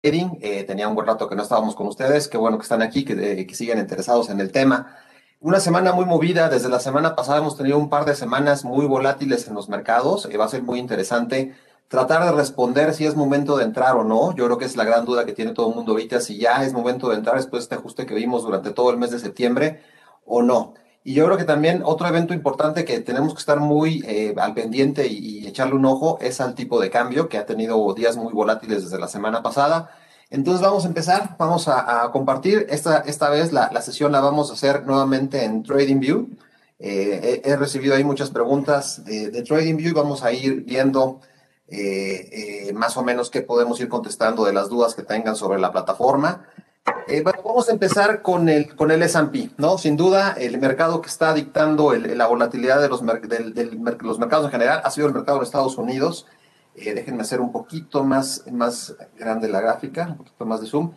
trading. Tenía un buen rato que no estábamos con ustedes. Qué bueno que están aquí, que siguen interesados en el tema. Una semana muy movida. Desde la semana pasada hemos tenido un par de semanas muy volátiles en los mercados. Va a ser muy interesante tratar de responder si es momento de entrar o no. Yo creo que es la gran duda que tiene todo el mundo ahorita, si ya es momento de entrar después de este ajuste que vimos durante todo el mes de septiembre o no. Y yo creo que también otro evento importante que tenemos que estar muy al pendiente y echarle un ojo es al tipo de cambio, que ha tenido días muy volátiles desde la semana pasada. Entonces vamos a empezar, vamos a compartir. Esta vez la sesión la vamos a hacer nuevamente en TradingView. He recibido ahí muchas preguntas de TradingView y vamos a ir viendo más o menos qué podemos ir contestando de las dudas que tengan sobre la plataforma. Bueno, vamos a empezar con el S&P, ¿no? Sin duda, el mercado que está dictando la volatilidad de los mercados en general ha sido el mercado de Estados Unidos. Déjenme hacer un poquito más grande la gráfica, un poquito más de zoom.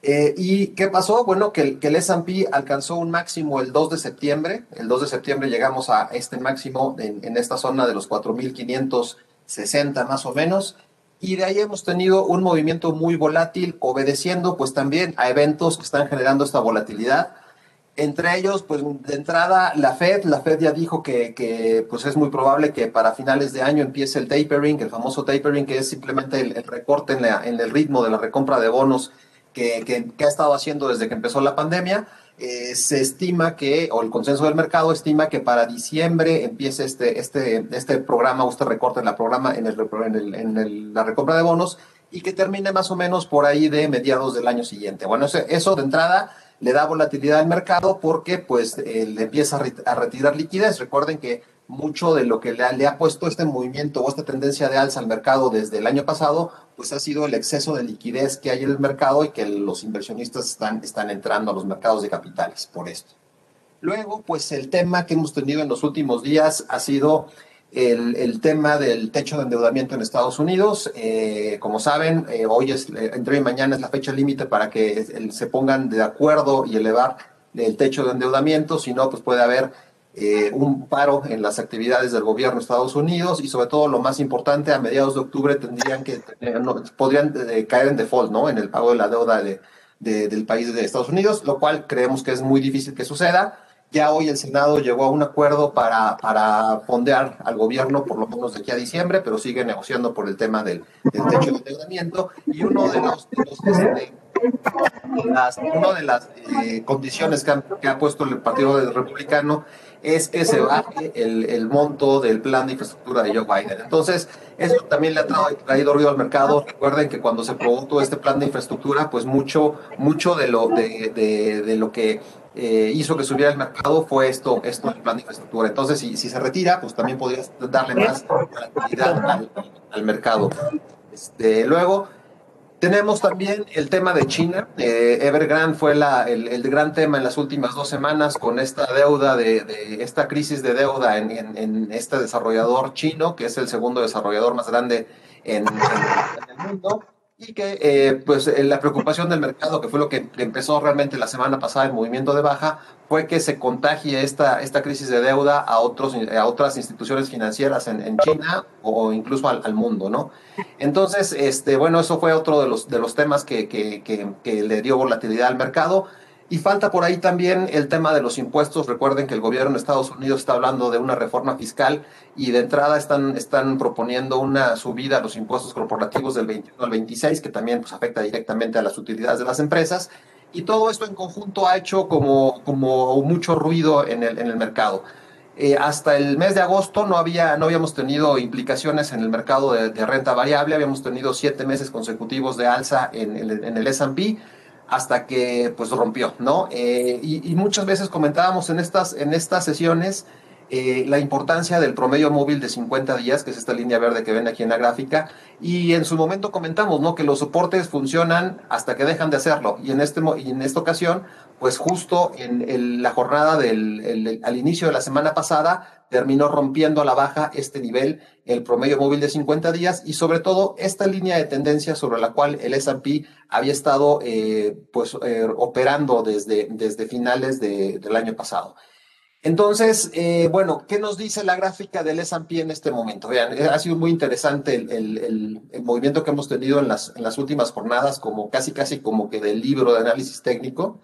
¿Y qué pasó? Bueno, que el S&P alcanzó un máximo el 2 de septiembre. El 2 de septiembre llegamos a este máximo en esta zona de los 4,560 más o menos. Y de ahí hemos tenido un movimiento muy volátil, obedeciendo pues también a eventos que están generando esta volatilidad. Entre ellos, pues de entrada, la Fed ya dijo que pues es muy probable que para finales de año empiece el tapering, el famoso tapering, que es simplemente el recorte en el ritmo de la recompra de bonos que ha estado haciendo desde que empezó la pandemia. Se estima o el consenso del mercado estima que para diciembre empiece este programa o este recorte en la programa la recompra de bonos y que termine más o menos por ahí de mediados del año siguiente. Bueno, eso de entrada le da volatilidad al mercado porque pues le empieza a retirar liquidez. Recuerden que mucho de lo que le ha puesto este movimiento o esta tendencia de alza al mercado desde el año pasado, pues ha sido el exceso de liquidez que hay en el mercado y que los inversionistas están entrando a los mercados de capitales por esto. Luego, pues el tema que hemos tenido en los últimos días ha sido el tema del techo de endeudamiento en Estados Unidos. Como saben, entre hoy y mañana es la fecha límite para que se pongan de acuerdo y elevar el techo de endeudamiento. Si no, pues puede haber un paro en las actividades del gobierno de Estados Unidos y sobre todo lo más importante, a mediados de octubre podrían caer en default, ¿no? En el pago de la deuda del país de Estados Unidos, lo cual creemos que es muy difícil que suceda. Ya hoy el Senado llegó a un acuerdo para fondear al gobierno por lo menos de aquí a diciembre, pero sigue negociando por el tema del techo de endeudamiento. Y una de las condiciones que ha puesto el Partido Republicano es que se baje el monto del plan de infraestructura de Joe Biden. Entonces, eso también le ha traído ruido al mercado. Recuerden que cuando se probó este plan de infraestructura, pues mucho de lo que hizo que subiera el mercado fue esto del plan de infraestructura. Entonces, si se retira, pues también podría darle más tranquilidad al mercado. Luego, tenemos también el tema de China. Evergrande fue el gran tema en las últimas 2 semanas con esta deuda, de esta crisis de deuda en este desarrollador chino, que es el segundo desarrollador más grande en el mundo. Y que la preocupación del mercado, que fue lo que empezó realmente la semana pasada el movimiento de baja, fue que se contagie esta crisis de deuda a otras instituciones financieras en China o incluso al mundo, ¿no? Entonces, bueno, eso fue otro de los temas que le dio volatilidad al mercado. Y falta por ahí también el tema de los impuestos. Recuerden que el gobierno de Estados Unidos está hablando de una reforma fiscal y de entrada están proponiendo una subida a los impuestos corporativos del 21 al 26, que también pues, afecta directamente a las utilidades de las empresas. Y todo esto en conjunto ha hecho como mucho ruido en el mercado. Hasta el mes de agosto no habíamos tenido implicaciones en el mercado de renta variable, habíamos tenido 7 meses consecutivos de alza en el S&P hasta que pues rompió, ¿no? Y muchas veces comentábamos en estas sesiones la importancia del promedio móvil de 50 días, que es esta línea verde que ven aquí en la gráfica, y en su momento comentamos, ¿no? Que los soportes funcionan hasta que dejan de hacerlo, y en esta ocasión pues justo en la jornada al inicio de la semana pasada, terminó rompiendo a la baja este nivel, el promedio móvil de 50 días, y sobre todo esta línea de tendencia sobre la cual el S&P había estado operando desde finales del año pasado. Entonces, bueno, ¿qué nos dice la gráfica del S&P en este momento? Vean, ha sido muy interesante el movimiento que hemos tenido en las últimas jornadas, como casi como que del libro de análisis técnico.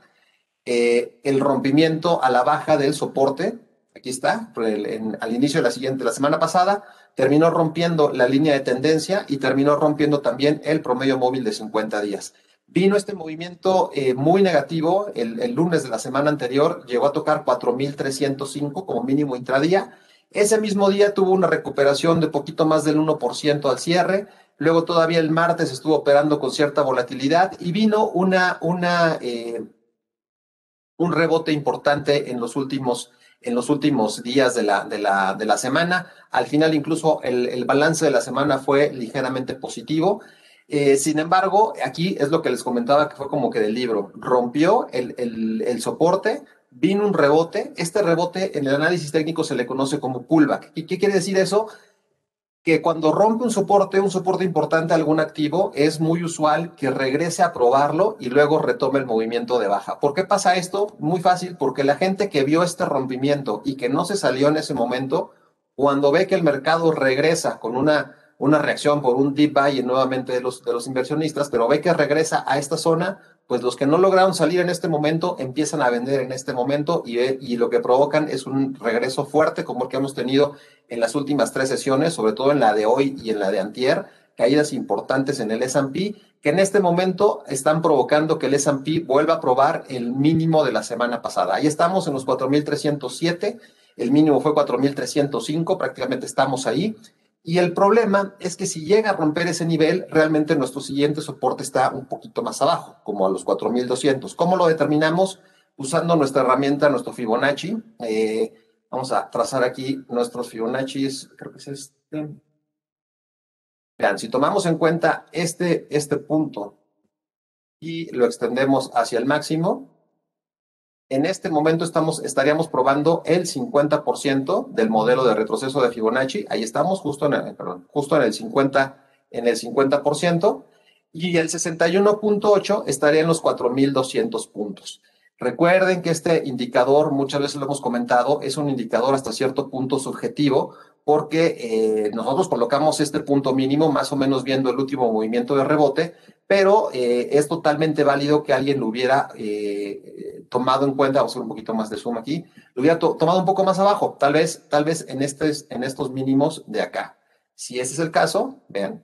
El rompimiento a la baja del soporte, aquí está, al inicio de la semana pasada, terminó rompiendo la línea de tendencia y terminó rompiendo también el promedio móvil de 50 días. Vino este movimiento muy negativo el lunes de la semana anterior, llegó a tocar 4.305 como mínimo intradía. Ese mismo día tuvo una recuperación de poquito más del 1% al cierre. Luego todavía el martes estuvo operando con cierta volatilidad y vino un rebote importante en los últimos días de la semana. Al final, incluso el balance de la semana fue ligeramente positivo. Sin embargo, aquí es lo que les comentaba que fue como que del libro. Rompió el soporte, vino un rebote. Este rebote en el análisis técnico se le conoce como pullback. ¿Y qué quiere decir eso? Que cuando rompe un soporte importante a algún activo, es muy usual que regrese a probarlo y luego retome el movimiento de baja. ¿Por qué pasa esto? Muy fácil, porque la gente que vio este rompimiento y que no se salió en ese momento, cuando ve que el mercado regresa con una reacción por un deep buy nuevamente de los inversionistas, pero ve que regresa a esta zona, pues los que no lograron salir en este momento empiezan a vender en este momento y lo que provocan es un regreso fuerte como el que hemos tenido en las últimas tres sesiones, sobre todo en la de hoy y en la de antier, caídas importantes en el S&P, que en este momento están provocando que el S&P vuelva a probar el mínimo de la semana pasada. Ahí estamos en los 4.307, el mínimo fue 4.305, prácticamente estamos ahí. Y el problema es que si llega a romper ese nivel, realmente nuestro siguiente soporte está un poquito más abajo, como a los 4.200. ¿Cómo lo determinamos? Usando nuestra herramienta, nuestro Fibonacci. Vamos a trazar aquí nuestros Fibonaccis, creo que es este. Vean, si tomamos en cuenta este punto y lo extendemos hacia el máximo, en este momento estaríamos probando el 50% del modelo de retroceso de Fibonacci. Ahí estamos, justo en el 50%, y el 61.8 estaría en los 4.200 puntos. Recuerden que este indicador, muchas veces lo hemos comentado, es un indicador hasta cierto punto subjetivo, porque nosotros colocamos este punto mínimo más o menos viendo el último movimiento de rebote, pero es totalmente válido que alguien lo hubiera tomado en cuenta. Vamos a hacer un poquito más de zoom aquí, lo hubiera tomado un poco más abajo, tal vez en estos mínimos de acá. Si ese es el caso, vean,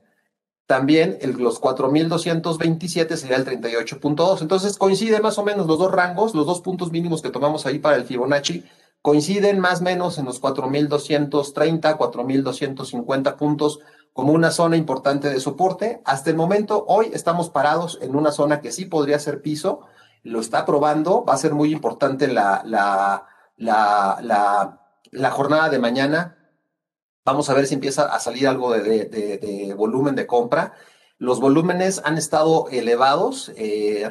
también los 4.227 sería el 38.2. Entonces coinciden más o menos los dos rangos, los dos puntos mínimos que tomamos ahí para el Fibonacci, coinciden más o menos en los 4.230, 4.250 puntos como una zona importante de soporte. Hasta el momento, hoy estamos parados en una zona que sí podría ser piso, lo está probando, va a ser muy importante la jornada de mañana. Vamos a ver si empieza a salir algo de volumen de compra. Los volúmenes han estado elevados.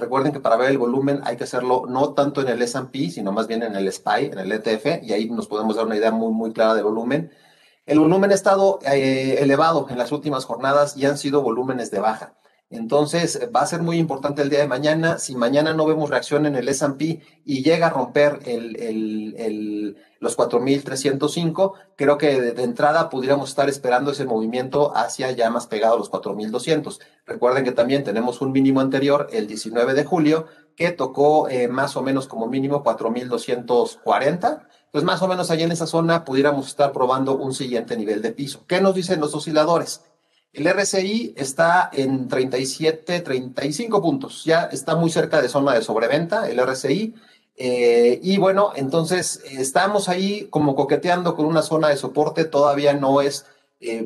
Recuerden que para ver el volumen hay que hacerlo no tanto en el S&P, sino más bien en el SPY, en el ETF, y ahí nos podemos dar una idea muy clara de volumen. El volumen ha estado elevado en las últimas jornadas y han sido volúmenes de baja. Entonces, va a ser muy importante el día de mañana. Si mañana no vemos reacción en el S&P y llega a romper los 4.305, creo que de entrada pudiéramos estar esperando ese movimiento hacia ya más pegado a los 4.200. Recuerden que también tenemos un mínimo anterior, el 19 de julio, que tocó más o menos como mínimo 4.240. Pues más o menos allá en esa zona pudiéramos estar probando un siguiente nivel de piso. ¿Qué nos dicen los osciladores? El RSI está en 37, 35 puntos. Ya está muy cerca de zona de sobreventa, el RSI. Y bueno, entonces estamos ahí como coqueteando con una zona de soporte. Todavía no es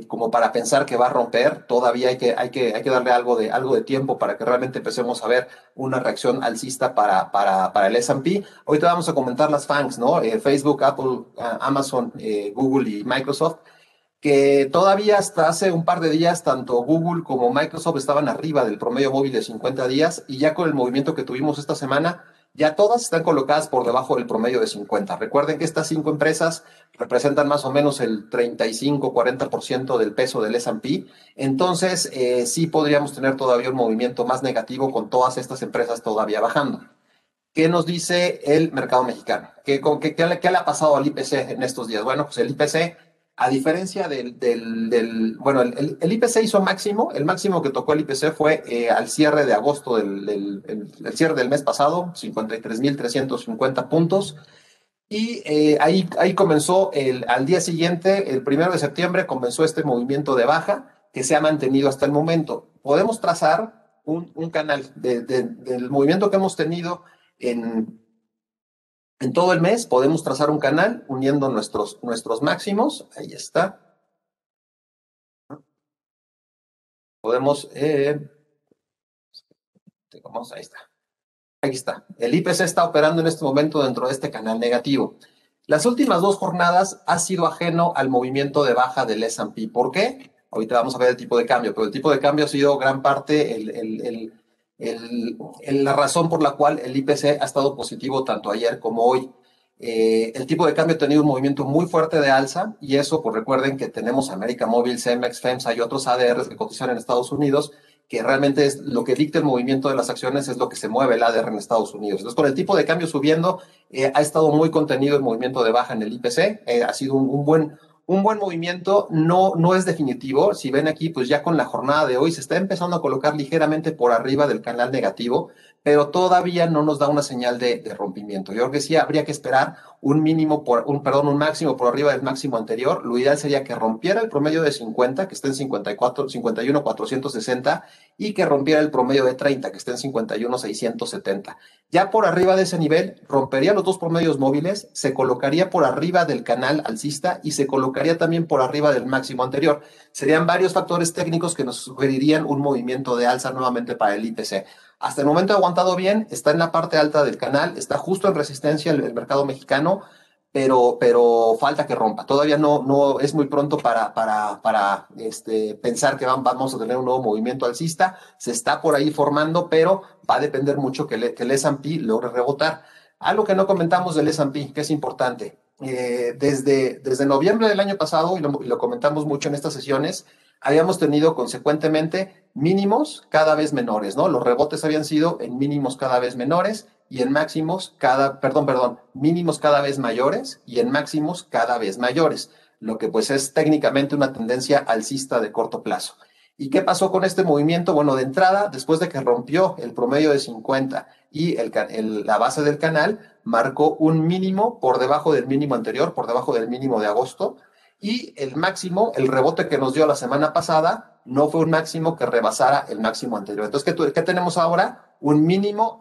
como para pensar que va a romper. Todavía hay que darle algo de tiempo para que realmente empecemos a ver una reacción alcista para el S&P. Ahorita vamos a comentar las FANGs, ¿no? Facebook, Apple, Amazon, Google y Microsoft, que todavía hasta hace un par de días tanto Google como Microsoft estaban arriba del promedio móvil de 50 días, y ya con el movimiento que tuvimos esta semana, ya todas están colocadas por debajo del promedio de 50. Recuerden que estas cinco empresas representan más o menos el 35-40% del peso del S&P. Entonces, sí podríamos tener todavía un movimiento más negativo con todas estas empresas todavía bajando. ¿Qué nos dice el mercado mexicano? ¿Qué le ha pasado al IPC en estos días? Bueno, pues el IPC, a diferencia bueno, el IPC hizo máximo, el máximo que tocó el IPC fue al cierre de agosto, el cierre del mes pasado, 53,350 puntos. Y ahí comenzó, al día siguiente, el 1 de septiembre, comenzó este movimiento de baja que se ha mantenido hasta el momento. Podemos trazar un canal del movimiento que hemos tenido en, en todo el mes, podemos trazar un canal uniendo nuestros máximos. Ahí está. Podemos, ahí está. Aquí está. El IPC está operando en este momento dentro de este canal negativo. Las últimas 2 jornadas ha sido ajeno al movimiento de baja del S&P. ¿Por qué? Ahorita vamos a ver el tipo de cambio, pero el tipo de cambio ha sido gran parte la razón por la cual el IPC ha estado positivo tanto ayer como hoy. El tipo de cambio ha tenido un movimiento muy fuerte de alza y eso, pues recuerden que tenemos América Móvil, Cemex, FEMSA y otros ADRs que cotizan en Estados Unidos, que realmente es lo que dicta el movimiento de las acciones, es lo que se mueve el ADR en Estados Unidos. Entonces, con el tipo de cambio subiendo, ha estado muy contenido el movimiento de baja en el IPC, ha sido un buen movimiento, no es definitivo. Si ven aquí, pues ya con la jornada de hoy se está empezando a colocar ligeramente por arriba del canal negativo, pero todavía no nos da una señal de rompimiento. Yo creo que sí habría que esperar un máximo por arriba del máximo anterior. Lo ideal sería que rompiera el promedio de 50, que está en 54, 51,460, y que rompiera el promedio de 30, que está en 51,670. Ya por arriba de ese nivel, rompería los 2 promedios móviles, se colocaría por arriba del canal alcista y se colocaría también por arriba del máximo anterior. Serían varios factores técnicos que nos sugerirían un movimiento de alza nuevamente para el IPC. Hasta el momento ha aguantado bien, está en la parte alta del canal, está justo en resistencia el mercado mexicano, pero falta que rompa. Todavía no es muy pronto para pensar que vamos a tener un nuevo movimiento alcista. Se está por ahí formando, pero va a depender mucho que el S&P logre rebotar. Algo que no comentamos del S&P, que es importante. Desde noviembre del año pasado, y lo comentamos mucho en estas sesiones, habíamos tenido consecuentemente mínimos cada vez menores, ¿no? Los rebotes habían sido en mínimos cada vez menores y en máximos mínimos cada vez mayores y en máximos cada vez mayores, lo que pues es técnicamente una tendencia alcista de corto plazo. ¿Y qué pasó con este movimiento? Bueno, de entrada, después de que rompió el promedio de 50 y la base del canal, marcó un mínimo por debajo del mínimo anterior, por debajo del mínimo de agosto, y el máximo, el rebote que nos dio la semana pasada, no fue un máximo que rebasara el máximo anterior. Entonces, ¿qué tenemos ahora? Un mínimo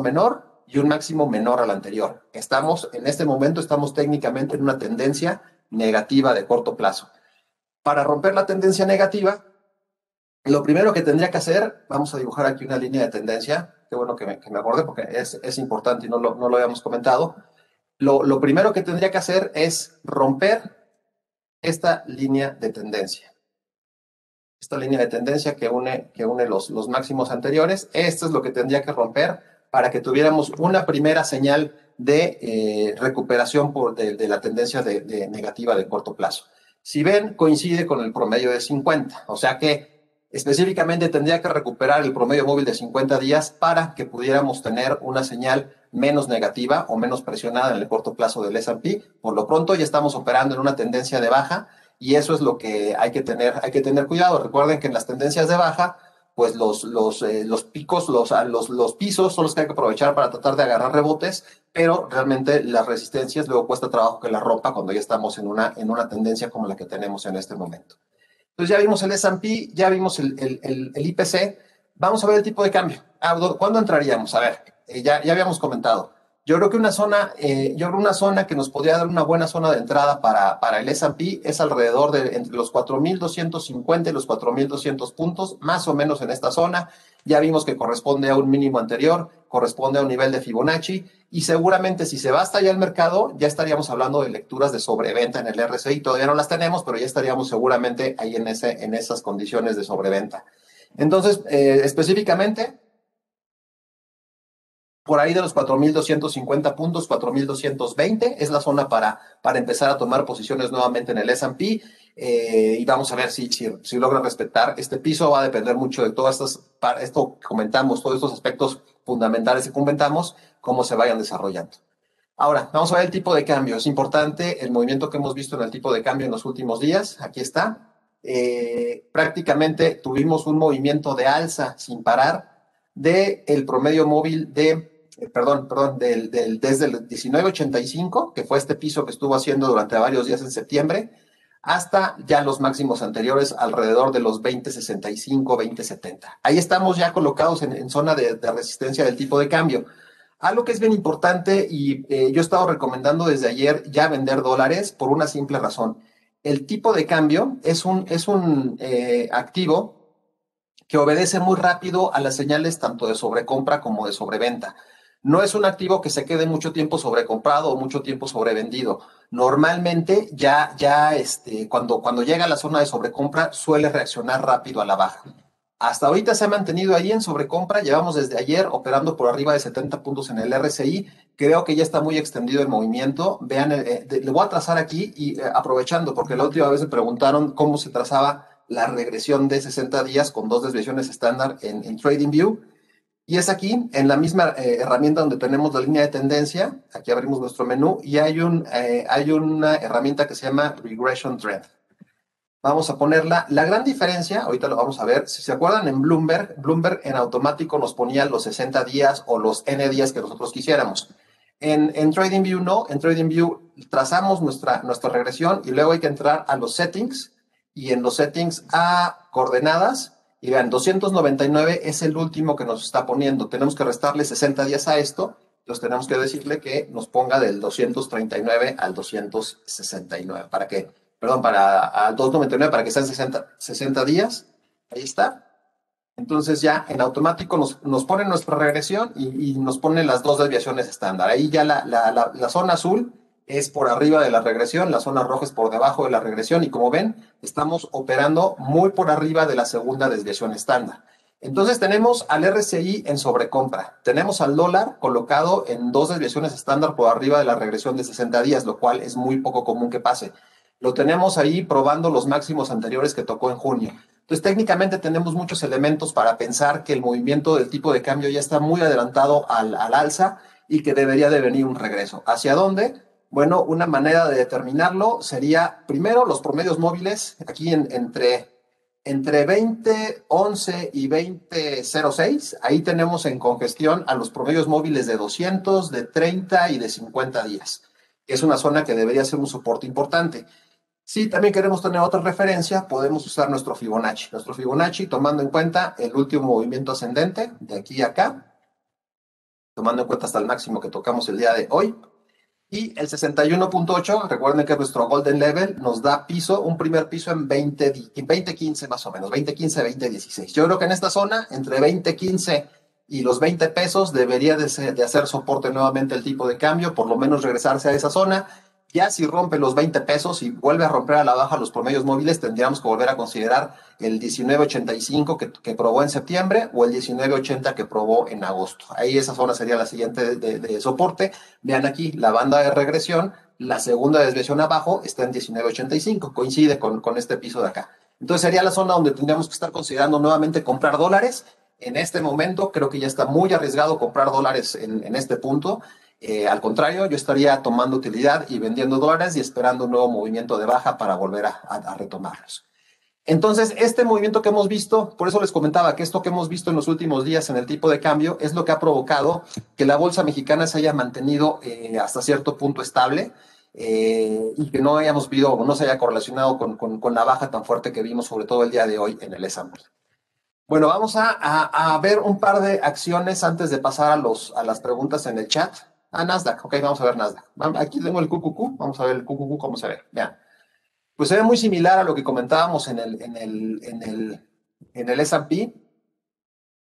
menor y un máximo menor al anterior. En este momento, estamos técnicamente en una tendencia negativa de corto plazo. Para romper la tendencia negativa, lo primero que tendría que hacer, vamos a dibujar aquí una línea de tendencia, qué bueno que me acordé porque es importante y no lo habíamos comentado. Lo primero que tendría que hacer es romper esta línea de tendencia. Esta línea de tendencia que une los máximos anteriores. Esto es lo que tendría que romper para que tuviéramos una primera señal de recuperación de la tendencia negativa de corto plazo. Si ven, coincide con el promedio de 50, o sea que específicamente tendría que recuperar el promedio móvil de 50 días para que pudiéramos tener una señal menos negativa o menos presionada en el corto plazo del S&P. Por lo pronto ya estamos operando en una tendencia de baja y eso es lo que hay que tener cuidado. Recuerden que en las tendencias de baja, pues los picos, los pisos son los que hay que aprovechar para tratar de agarrar rebotes, pero realmente las resistencias luego cuesta trabajo que la rompa cuando ya estamos en una tendencia como la que tenemos en este momento. Entonces ya vimos el S&P, ya vimos el IPC. Vamos a ver el tipo de cambio. ¿Cuándo entraríamos? A ver, ya habíamos comentado. Yo creo que una zona que nos podría dar una buena zona de entrada para el S&P es alrededor de entre los 4,250 y los 4,200 puntos, más o menos en esta zona. Ya vimos que corresponde a un mínimo anterior, corresponde a un nivel de Fibonacci, y seguramente si se va hasta allá el mercado, ya estaríamos hablando de lecturas de sobreventa en el RSI. Todavía no las tenemos, pero ya estaríamos seguramente ahí en esas condiciones de sobreventa. Entonces, específicamente, por ahí de los 4,250 puntos, 4,220 es la zona para empezar a tomar posiciones nuevamente en el S&P, y vamos a ver si logran respetar este piso. Va a depender mucho de todas esto que comentamos, todos estos aspectos fundamentales que comentamos, cómo se vayan desarrollando. Ahora, vamos a ver el tipo de cambio. Es importante el movimiento que hemos visto en el tipo de cambio en los últimos días. Aquí está. Prácticamente tuvimos un movimiento de alza sin parar del promedio móvil desde el 19.85, que fue este piso que estuvo haciendo durante varios días en septiembre, hasta ya los máximos anteriores alrededor de los 20.65, 20.70. Ahí estamos ya colocados en zona de resistencia del tipo de cambio. Algo que es bien importante y yo he estado recomendando desde ayer ya vender dólares por una simple razón. El tipo de cambio es un activo que obedece muy rápido a las señales tanto de sobrecompra como de sobreventa. No es un activo que se quede mucho tiempo sobrecomprado o mucho tiempo sobrevendido. Normalmente cuando llega a la zona de sobrecompra suele reaccionar rápido a la baja. Hasta ahorita se ha mantenido ahí en sobrecompra, llevamos desde ayer operando por arriba de 70 puntos en el RSI, creo que ya está muy extendido el movimiento. Vean, le voy a trazar aquí y aprovechando, porque la última vez me preguntaron cómo se trazaba la regresión de 60 días con dos desviaciones estándar en TradingView. Y es aquí, en la misma herramienta donde tenemos la línea de tendencia, aquí abrimos nuestro menú y hay una herramienta que se llama Regression Trend. Vamos a ponerla. La gran diferencia, ahorita lo vamos a ver, si se acuerdan en Bloomberg en automático nos ponía los 60 días o los N días que nosotros quisiéramos. En TradingView no, en TradingView trazamos nuestra regresión y luego hay que entrar a los settings y en los settings a coordenadas y vean, 299 es el último que nos está poniendo. Tenemos que restarle 60 días a esto, entonces tenemos que decirle que nos ponga del 239 al 269 para que al 299 para que sean 60 días. Ahí está. Entonces ya en automático nos pone nuestra regresión y nos pone las dos desviaciones estándar. Ahí ya la zona azul es por arriba de la regresión, la zona roja es por debajo de la regresión y como ven, estamos operando muy por arriba de la segunda desviación estándar. Entonces tenemos al RSI en sobrecompra, tenemos al dólar colocado en dos desviaciones estándar por arriba de la regresión de 60 días, lo cual es muy poco común que pase. Lo tenemos ahí probando los máximos anteriores que tocó en junio. Entonces, técnicamente tenemos muchos elementos para pensar que el movimiento del tipo de cambio ya está muy adelantado al alza y que debería de venir un regreso. ¿Hacia dónde? Bueno, una manera de determinarlo sería, primero, los promedios móviles, aquí entre 20.11 y 20.06, ahí tenemos en congestión a los promedios móviles de 200, de 30 y de 50 días. Es una zona que debería ser un soporte importante. Si también queremos tener otra referencia, podemos usar nuestro Fibonacci. Nuestro Fibonacci tomando en cuenta el último movimiento ascendente de aquí a acá, tomando en cuenta hasta el máximo que tocamos el día de hoy. Y el 61.8, recuerden que nuestro Golden Level nos da piso, un primer piso en 20.15 más o menos, 20.15, 20.16. Yo creo que en esta zona, entre 20.15 y los 20 pesos, debería de hacer soporte nuevamente el tipo de cambio, por lo menos regresarse a esa zona. Ya si rompe los 20 pesos y vuelve a romper a la baja los promedios móviles, tendríamos que volver a considerar el 19.85 que probó en septiembre o el 19.80 que probó en agosto. Ahí esa zona sería la siguiente de soporte. Vean aquí la banda de regresión, la segunda desviación abajo está en 19.85, coincide con este piso de acá. Entonces sería la zona donde tendríamos que estar considerando nuevamente comprar dólares. En este momento creo que ya está muy arriesgado comprar dólares en este punto. Al contrario, yo estaría tomando utilidad y vendiendo dólares y esperando un nuevo movimiento de baja para volver a retomarlos. Entonces, este movimiento que hemos visto, por eso les comentaba que esto que hemos visto en los últimos días en el tipo de cambio es lo que ha provocado que la bolsa mexicana se haya mantenido hasta cierto punto estable y que no hayamos visto o no se haya correlacionado con la baja tan fuerte que vimos sobre todo el día de hoy en el S&P. Bueno, vamos a ver un par de acciones antes de pasar a las preguntas en el chat. Nasdaq, ok, vamos a ver Nasdaq. Aquí tengo el QQQ, vamos a ver el QQQ cómo se ve. Vean, pues se ve muy similar a lo que comentábamos en el S&P.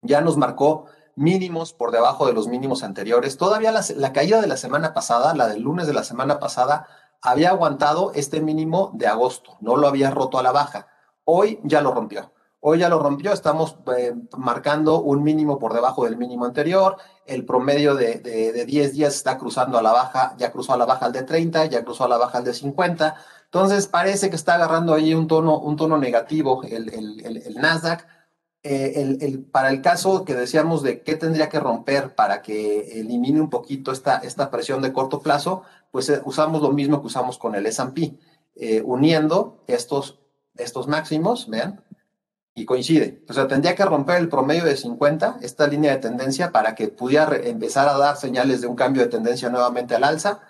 Ya nos marcó mínimos por debajo de los mínimos anteriores. Todavía la caída de la semana pasada, la del lunes de la semana pasada, había aguantado este mínimo de agosto, no lo había roto a la baja. Hoy ya lo rompió. Hoy ya lo rompió, estamos marcando un mínimo por debajo del mínimo anterior, el promedio de 10 días está cruzando a la baja, ya cruzó a la baja al de 30, ya cruzó a la baja al de 50, entonces parece que está agarrando ahí un tono negativo el Nasdaq. para el caso que decíamos de qué tendría que romper para que elimine un poquito esta presión de corto plazo, pues usamos lo mismo que usamos con el S&P, uniendo estos máximos, vean, y coincide. O sea, tendría que romper el promedio de 50, esta línea de tendencia, para que pudiera empezar a dar señales de un cambio de tendencia nuevamente al alza.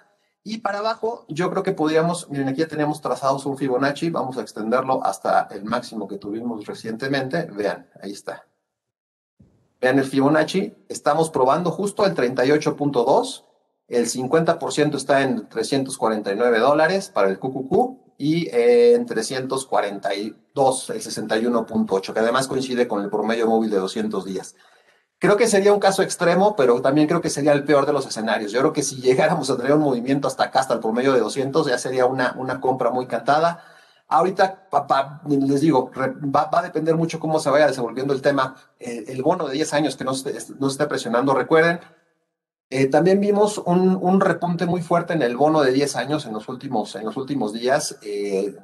Y para abajo, yo creo que podríamos, miren, aquí ya tenemos trazados un Fibonacci, vamos a extenderlo hasta el máximo que tuvimos recientemente. Vean, ahí está. Vean el Fibonacci, estamos probando justo el 38.2, el 50% está en $349 para el QQQ y en 342 el 61.8, que además coincide con el promedio móvil de 200 días. Creo que sería un caso extremo, pero también creo que sería el peor de los escenarios. Yo creo que si llegáramos a tener un movimiento hasta acá, hasta el promedio de 200, ya sería una compra muy cantada. Ahorita, les digo, va a depender mucho cómo se vaya desenvolviendo el tema. El bono de 10 años que no se esté presionando, recuerden. También vimos un repunte muy fuerte en el bono de 10 años en los últimos días.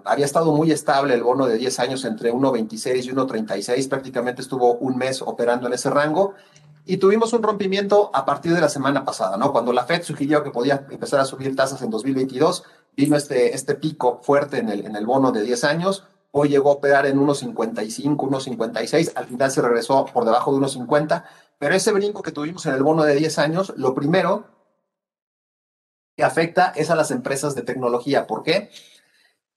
Había estado muy estable el bono de 10 años entre 1.26 y 1.36, prácticamente estuvo un mes operando en ese rango. Y tuvimos un rompimiento a partir de la semana pasada, ¿no? Cuando la Fed sugirió que podía empezar a subir tasas en 2022, vino este pico fuerte en el bono de 10 años. Hoy llegó a operar en 1.55, 1.56, al final se regresó por debajo de 1.50, pero ese brinco que tuvimos en el bono de 10 años, lo primero que afecta es a las empresas de tecnología. ¿Por qué?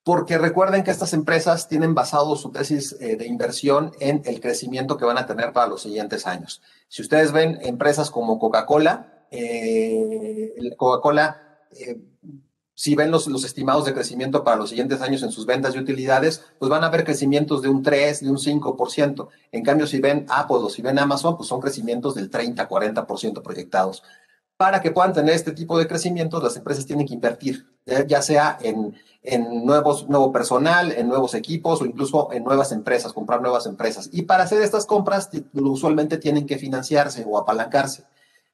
Porque recuerden que estas empresas tienen basado su tesis de inversión en el crecimiento que van a tener para los siguientes años. Si ustedes ven empresas como Coca-Cola, si ven los estimados de crecimiento para los siguientes años en sus ventas y utilidades, pues van a ver crecimientos de un 3, de un 5%. En cambio, si ven Apple o si ven Amazon, pues son crecimientos del 30, 40% proyectados. Para que puedan tener este tipo de crecimientos, las empresas tienen que invertir, ya sea en nuevo personal, en nuevos equipos o incluso en nuevas empresas, comprar nuevas empresas. Y para hacer estas compras, usualmente tienen que financiarse o apalancarse.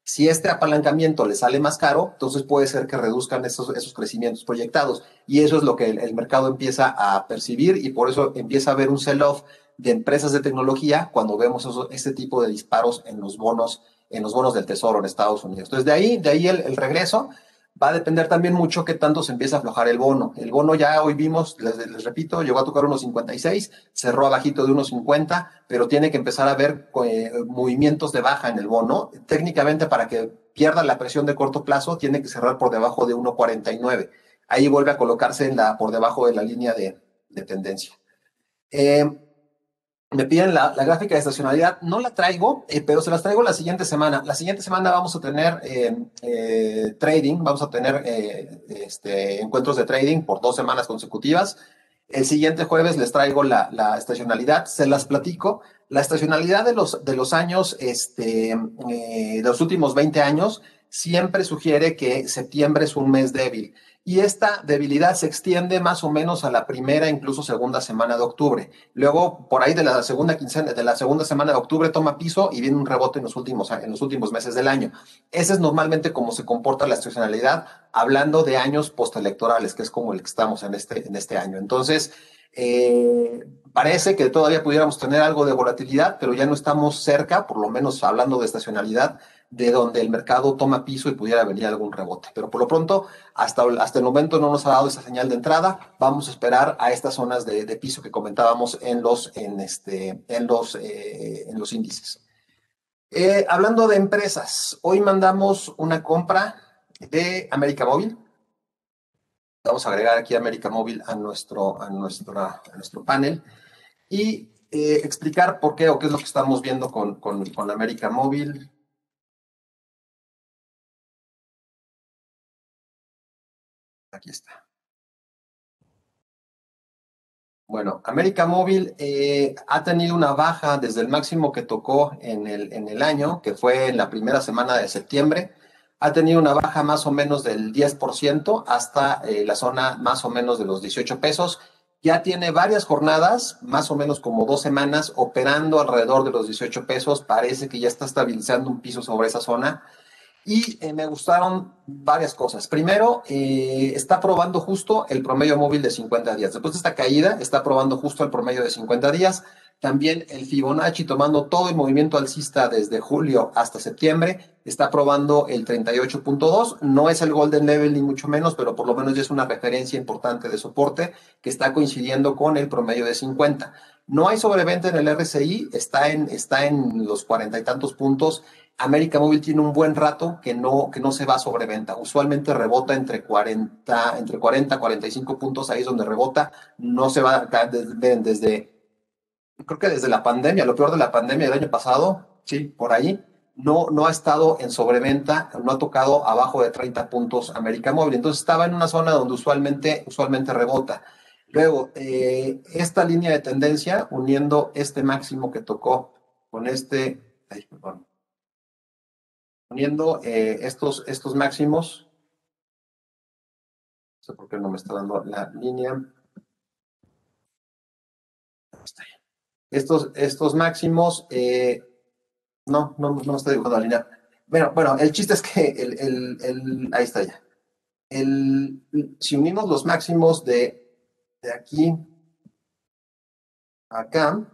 Si este apalancamiento les sale más caro, entonces puede ser que reduzcan esos crecimientos proyectados. Y eso es lo que el mercado empieza a percibir y por eso empieza a haber un sell-off de empresas de tecnología cuando vemos este tipo de disparos en los bonos del Tesoro en Estados Unidos. Entonces, de ahí el regreso va a depender también mucho qué tanto se empieza a aflojar el bono. El bono ya hoy vimos, les repito, llegó a tocar 1.56, cerró abajito de 1.50, pero tiene que empezar a ver movimientos de baja en el bono. Técnicamente, para que pierda la presión de corto plazo, tiene que cerrar por debajo de 1.49. Ahí vuelve a colocarse por debajo de la línea de tendencia. Me piden la gráfica de estacionalidad. No la traigo, pero se las traigo la siguiente semana. La siguiente semana vamos a tener trading, vamos a tener encuentros de trading por 2 semanas consecutivas. El siguiente jueves les traigo la estacionalidad, se las platico. La estacionalidad de los años, de los últimos 20 años, siempre sugiere que septiembre es un mes débil. Y esta debilidad se extiende más o menos a la primera, incluso segunda semana de octubre. Luego, por ahí de la segunda semana de octubre toma piso y viene un rebote en los últimos meses del año. Ese es normalmente como se comporta la estacionalidad, hablando de años postelectorales, que es como el que estamos en este año. Entonces, parece que todavía pudiéramos tener algo de volatilidad, pero ya no estamos cerca, por lo menos hablando de estacionalidad, de donde el mercado toma piso y pudiera venir algún rebote. Pero por lo pronto, hasta el momento no nos ha dado esa señal de entrada. Vamos a esperar a estas zonas de piso que comentábamos en los índices. Hablando de empresas, hoy mandamos una compra de América Móvil. Vamos a agregar aquí América Móvil a nuestro panel y explicar por qué o qué es lo que estamos viendo con América Móvil. Aquí está. Bueno, América Móvil ha tenido una baja desde el máximo que tocó en el año, que fue en la primera semana de septiembre. Ha tenido una baja más o menos del 10% hasta la zona más o menos de los 18 pesos. Ya tiene varias jornadas, más o menos como 2 semanas, operando alrededor de los 18 pesos. Parece que ya está estabilizando un piso sobre esa zona. Y me gustaron varias cosas. Primero, está probando justo el promedio móvil de 50 días. Después de esta caída, está probando justo el promedio de 50 días. También el Fibonacci, tomando todo el movimiento alcista desde julio hasta septiembre, está probando el 38.2. No es el Golden Level ni mucho menos, pero por lo menos ya es una referencia importante de soporte que está coincidiendo con el promedio de 50. No hay sobreventa en el RSI, está en los 40 y tantos puntos. América Móvil tiene un buen rato que no se va a sobreventa. Usualmente rebota entre 40 45 puntos, ahí es donde rebota. No se va desde creo que desde la pandemia, lo peor de la pandemia del año pasado, sí, por ahí, no ha estado en sobreventa, no ha tocado abajo de 30 puntos América Móvil. Entonces estaba en una zona donde usualmente rebota. Luego, esta línea de tendencia, uniendo este máximo que tocó con perdón, uniendo estos máximos, no sé por qué no me está dando la línea. Estos máximos, no estoy dibujando la línea. Bueno, el chiste es que ahí está ya. Si unimos los máximos de aquí a acá,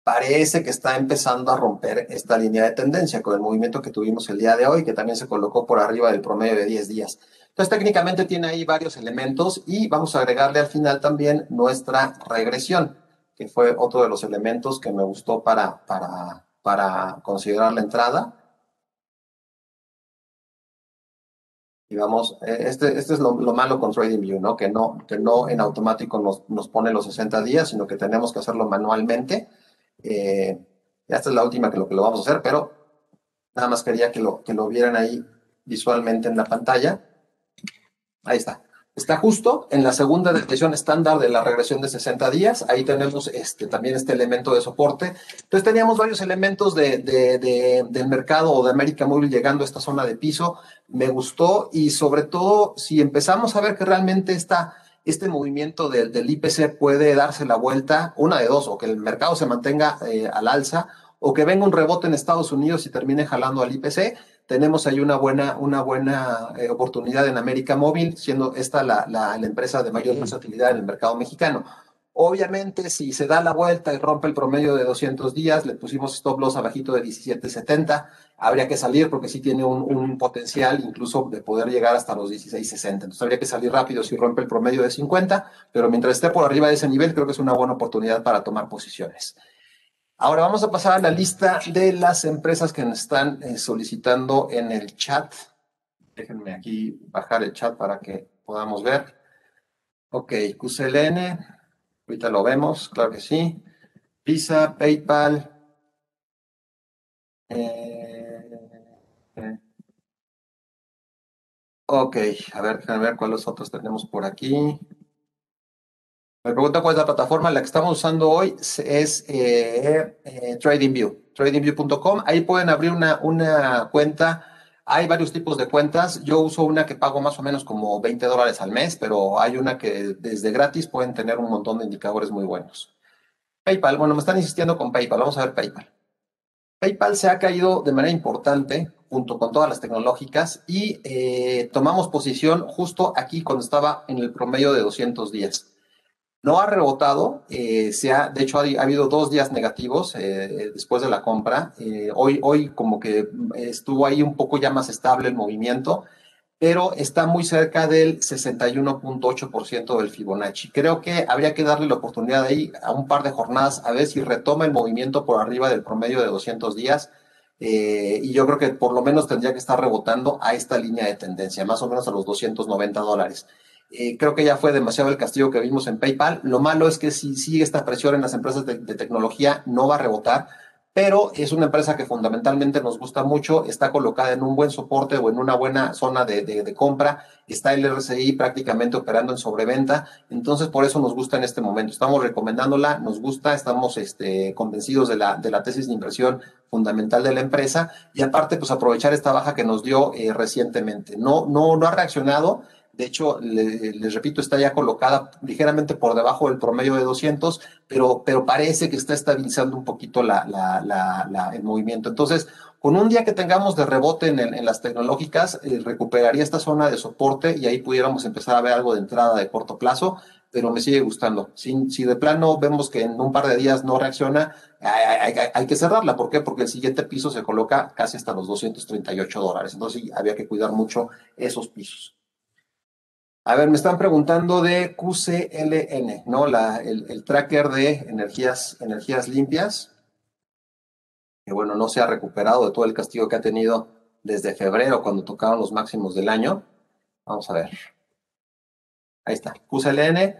parece que está empezando a romper esta línea de tendencia con el movimiento que tuvimos el día de hoy, que también se colocó por arriba del promedio de 10 días. Entonces, técnicamente tiene ahí varios elementos y vamos a agregarle al final también nuestra regresión, que fue otro de los elementos que me gustó para considerar la entrada. Y vamos, este es lo malo con TradingView, ¿no? Que no en automático nos pone los 60 días, sino que tenemos que hacerlo manualmente. Esta es la última que lo vamos a hacer, pero nada más quería que lo vieran ahí visualmente en la pantalla. Ahí está. Está justo en la segunda desviación estándar de la regresión de 60 días. Ahí tenemos también este elemento de soporte. Entonces teníamos varios elementos del mercado o de América Móvil llegando a esta zona de piso. Me gustó y sobre todo si empezamos a ver que realmente este movimiento del IPC puede darse la vuelta, una de dos, o que el mercado se mantenga al alza o que venga un rebote en Estados Unidos y termine jalando al IPC. Tenemos ahí una buena oportunidad en América Móvil, siendo esta la empresa de mayor versatilidad en el mercado mexicano. Obviamente, si se da la vuelta y rompe el promedio de 200 días, le pusimos stop loss abajito de 17.70, habría que salir porque sí tiene un potencial incluso de poder llegar hasta los 16.60. Entonces habría que salir rápido si rompe el promedio de 50, pero mientras esté por arriba de ese nivel, creo que es una buena oportunidad para tomar posiciones. Ahora vamos a pasar a la lista de las empresas que nos están solicitando en el chat. Déjenme aquí bajar el chat para que podamos ver. Ok, QCLN, ahorita lo vemos, claro que sí. Visa, PayPal. Ok, a ver, déjenme ver cuáles otros tenemos por aquí. Me pregunta cuál es la plataforma. La que estamos usando hoy es TradingView, tradingview.com. Ahí pueden abrir una cuenta. Hay varios tipos de cuentas. Yo uso una que pago más o menos como $20 al mes, pero hay una que desde gratis pueden tener un montón de indicadores muy buenos. PayPal, bueno, me están insistiendo con PayPal. Vamos a ver PayPal. PayPal se ha caído de manera importante junto con todas las tecnológicas y tomamos posición justo aquí cuando estaba en el promedio de 200 días. No ha rebotado, de hecho ha habido 2 días negativos después de la compra. Hoy como que estuvo ahí un poco ya más estable el movimiento, pero está muy cerca del 61.8% del Fibonacci. Creo que habría que darle la oportunidad ahí a un par de jornadas a ver si retoma el movimiento por arriba del promedio de 200 días. Y yo creo que por lo menos tendría que estar rebotando a esta línea de tendencia, más o menos a los $290. Creo que ya fue demasiado el castigo que vimos en PayPal. Lo malo es que si sigue esta presión en las empresas de tecnología, no va a rebotar, pero es una empresa que fundamentalmente nos gusta mucho, está colocada en un buen soporte o en una buena zona de compra, está el RSI prácticamente operando en sobreventa, entonces por eso nos gusta en este momento. Estamos recomendándola, nos gusta, estamos convencidos de la tesis de inversión fundamental de la empresa y aparte pues aprovechar esta baja que nos dio recientemente. No ha reaccionado. De hecho, les repito, está ya colocada ligeramente por debajo del promedio de 200, pero parece que está estabilizando un poquito el movimiento. Entonces, con un día que tengamos de rebote en las tecnológicas, recuperaría esta zona de soporte y ahí pudiéramos empezar a ver algo de entrada de corto plazo, pero me sigue gustando. Si de plano vemos que en un par de días no reacciona, hay que cerrarla. ¿Por qué? Porque el siguiente piso se coloca casi hasta los $238. Entonces sí, había que cuidar mucho esos pisos. A ver, me están preguntando de QCLN, ¿no? El tracker de energías limpias, que bueno, no se ha recuperado de todo el castigo que ha tenido desde febrero, cuando tocaron los máximos del año. Vamos a ver. Ahí está, QCLN.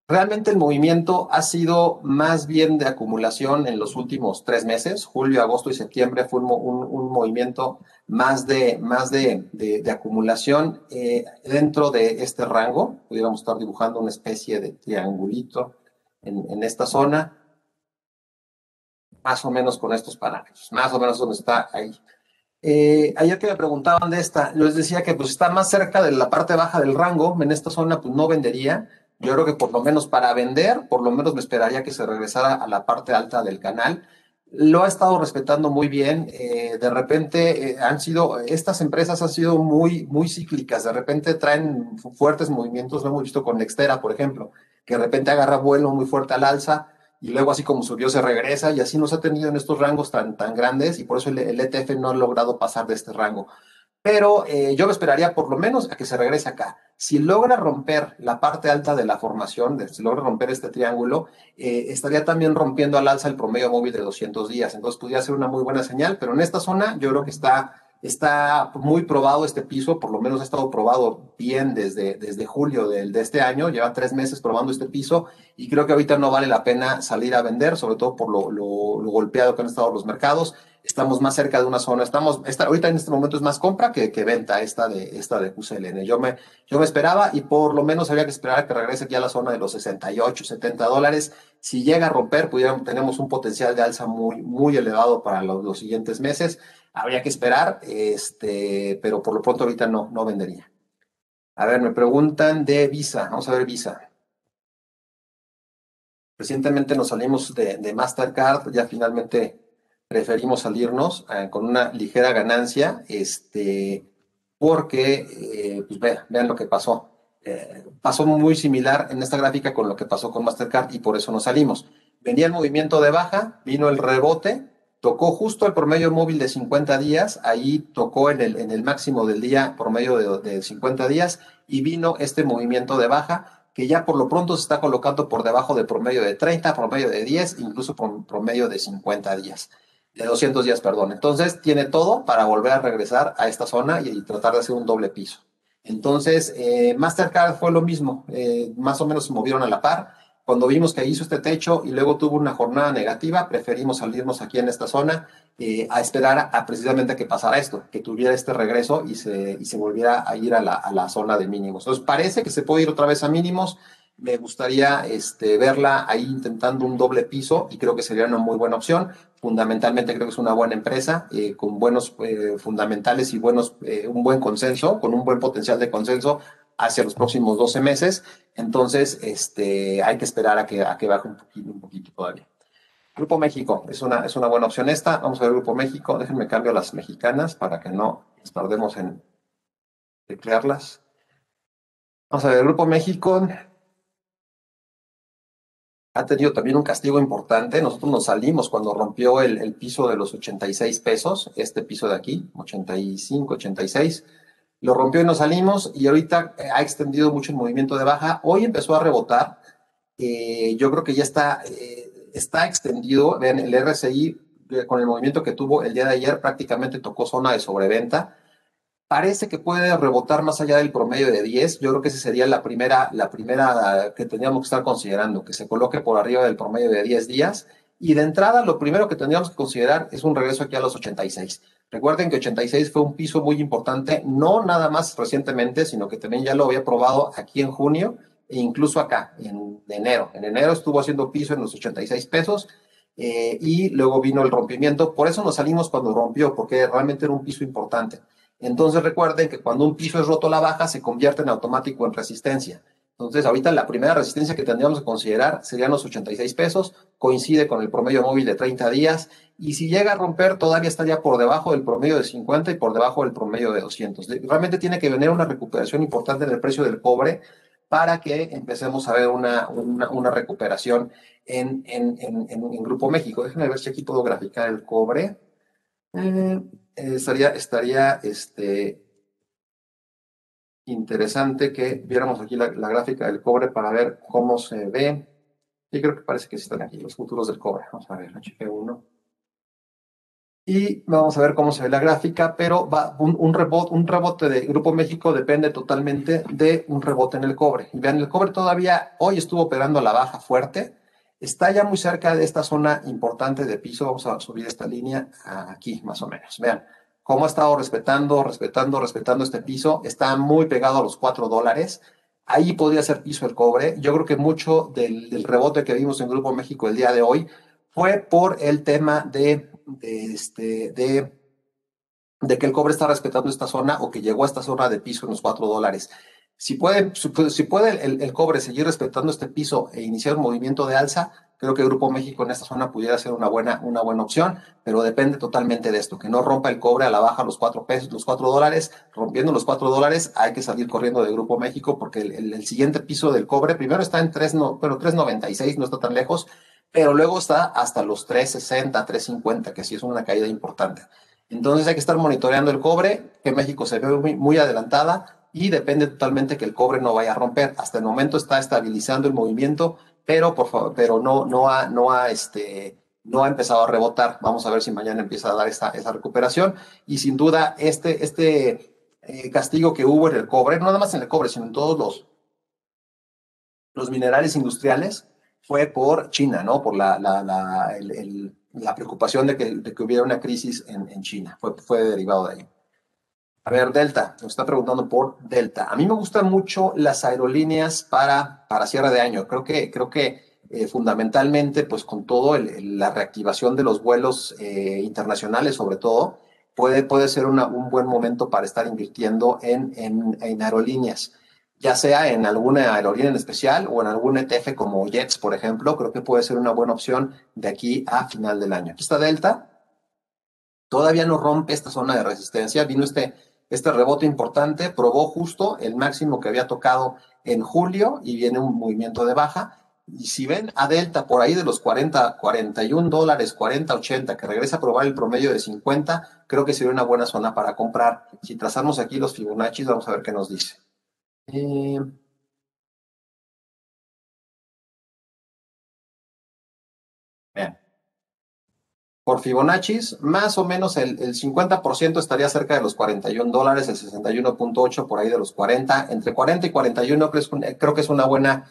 Realmente el movimiento ha sido más bien de acumulación en los últimos 3 meses. Julio, agosto y septiembre fue un movimiento más de acumulación dentro de este rango. Pudiéramos estar dibujando una especie de triangulito en esta zona, más o menos con estos parámetros, más o menos donde está ahí. Ayer que me preguntaban de esta, yo les decía que pues está más cerca de la parte baja del rango. En esta zona pues no vendería. Yo creo que por lo menos para vender, por lo menos me esperaría que se regresara a la parte alta del canal. Lo ha estado respetando muy bien. De repente estas empresas han sido muy cíclicas. De repente traen fuertes movimientos. Lo hemos visto con Nextera, por ejemplo, que de repente agarra vuelo muy fuerte al alza y luego así como subió se regresa y así nos ha tenido en estos rangos tan grandes y por eso el ETF no ha logrado pasar de este rango. Pero yo me esperaría por lo menos a que se regrese acá. Si logra romper la parte alta de la formación, si logra romper este triángulo, estaría también rompiendo al alza el promedio móvil de 200 días. Entonces podría ser una muy buena señal, pero en esta zona yo creo que está muy probado este piso, por lo menos ha estado probado bien desde julio de este año, lleva 3 meses probando este piso y creo que ahorita no vale la pena salir a vender, sobre todo por lo golpeado que han estado los mercados. Estamos más cerca de una zona, ahorita en este momento es más compra que venta esta de QCLN. Yo me esperaba y por lo menos había que esperar a que regrese aquí a la zona de los 68, $70. Si llega a romper, tenemos un potencial de alza muy elevado para los siguientes meses. Habría que esperar, pero por lo pronto ahorita no vendería. A ver, me preguntan de Visa. Vamos a ver Visa. Recientemente nos salimos de Mastercard, ya finalmente preferimos salirnos con una ligera ganancia, porque, pues vean lo que pasó. Pasó muy similar en esta gráfica con lo que pasó con Mastercard y por eso nos salimos. Venía el movimiento de baja, vino el rebote, tocó justo el promedio móvil de 50 días, ahí tocó en el máximo del día promedio de 50 días y vino este movimiento de baja que ya por lo pronto se está colocando por debajo del promedio de 30, promedio de 10, incluso por promedio de 50 días, de 200 días, perdón. Entonces tiene todo para volver a regresar a esta zona y tratar de hacer un doble piso. Entonces, Mastercard fue lo mismo, más o menos se movieron a la par. Cuando vimos que hizo este techo y luego tuvo una jornada negativa, preferimos salirnos aquí en esta zona a esperar precisamente a que pasara esto, que tuviera este regreso y se volviera a ir a la zona de mínimos. Entonces parece que se puede ir otra vez a mínimos. Me gustaría verla ahí intentando un doble piso y creo que sería una muy buena opción. Fundamentalmente creo que es una buena empresa con buenos fundamentales y un buen consenso, con un buen potencial de consenso hacia los próximos 12 meses. Entonces, hay que esperar a que baje un poquito todavía. Grupo México es una buena opción esta. Vamos a ver Grupo México. Déjenme cambio a las mexicanas para que no nos tardemos en crearlas. Vamos a ver, Grupo México ha tenido también un castigo importante. Nosotros nos salimos cuando rompió el piso de los 86 pesos, este piso de aquí, 85, 86. Lo rompió y nos salimos y ahorita ha extendido mucho el movimiento de baja. Hoy empezó a rebotar. Yo creo que ya está extendido. Vean, el RSI con el movimiento que tuvo el día de ayer prácticamente tocó zona de sobreventa. Parece que puede rebotar más allá del promedio de 10. Yo creo que esa sería la primera que tendríamos que estar considerando, que se coloque por arriba del promedio de 10 días. Y de entrada, lo primero que tendríamos que considerar es un regreso aquí a los 86. Recuerden que 86 fue un piso muy importante, no nada más recientemente, sino que también ya lo había probado aquí en junio e incluso acá, en enero. En enero estuvo haciendo piso en los 86 pesos y luego vino el rompimiento. Por eso nos salimos cuando rompió, porque realmente era un piso importante. Entonces recuerden que cuando un piso es roto a la baja, se convierte en automático en resistencia. Entonces ahorita la primera resistencia que tendríamos que considerar serían los 86 pesos, coincide con el promedio móvil de 30 días, y si llega a romper todavía estaría por debajo del promedio de 50 y por debajo del promedio de 200. Realmente tiene que venir una recuperación importante en el precio del cobre para que empecemos a ver una recuperación en Grupo México. Déjenme ver si aquí puedo graficar el cobre. Estaría interesante que viéramos aquí la gráfica del cobre para ver cómo se ve. Y creo que parece que sí están aquí los futuros del cobre. Vamos a ver, HG1. Y vamos a ver cómo se ve la gráfica, pero va un rebote de Grupo México depende totalmente de un rebote en el cobre. Y vean, el cobre todavía hoy estuvo operando a la baja fuerte. Está ya muy cerca de esta zona importante de piso. Vamos a subir esta línea aquí, más o menos. Vean cómo ha estado respetando este piso. Está muy pegado a los $4. Ahí podría ser piso el cobre. Yo creo que mucho del rebote que vimos en Grupo México el día de hoy fue por el tema de que el cobre está respetando esta zona o que llegó a esta zona de piso en los $4. Si puede el cobre seguir respetando este piso e iniciar un movimiento de alza, creo que Grupo México en esta zona pudiera ser una buena opción, pero depende totalmente de esto, que no rompa el cobre a la baja los $4, los $4. Rompiendo los $4, hay que salir corriendo de Grupo México porque el siguiente piso del cobre primero está en 3.96, no está tan lejos, pero luego está hasta los 3.60, 3.50, que sí es una caída importante. Entonces hay que estar monitoreando el cobre, que México se ve muy adelantada y depende totalmente que el cobre no vaya a romper. Hasta el momento está estabilizando el movimiento, pero por favor, pero no ha empezado a rebotar. Vamos a ver si mañana empieza a dar esa recuperación. Y sin duda, castigo que hubo en el cobre, no nada más en el cobre, sino en todos los minerales industriales, fue por China, ¿no? Por la preocupación de que hubiera una crisis en China. Fue derivado de ahí. A ver, Delta, nos está preguntando por Delta. A mí me gustan mucho las aerolíneas para cierre de año. Creo que fundamentalmente, pues con todo la reactivación de los vuelos internacionales, sobre todo, puede ser un buen momento para estar invirtiendo en aerolíneas, ya sea en alguna aerolínea en especial o en algún ETF como Jets, por ejemplo. Creo que puede ser una buena opción de aquí a final del año. Aquí está Delta. Todavía no rompe esta zona de resistencia. Vino este rebote importante, probó justo el máximo que había tocado en julio y viene un movimiento de baja. Y si ven a Delta por ahí de los $41, 40, 80, que regresa a probar el promedio de 50, creo que sería una buena zona para comprar. Si trazamos aquí los Fibonacci, vamos a ver qué nos dice. Vean. Por Fibonacci, más o menos el 50% estaría cerca de los $41, el 61.8 por ahí de los 40, entre 40 y 41 creo que es una buena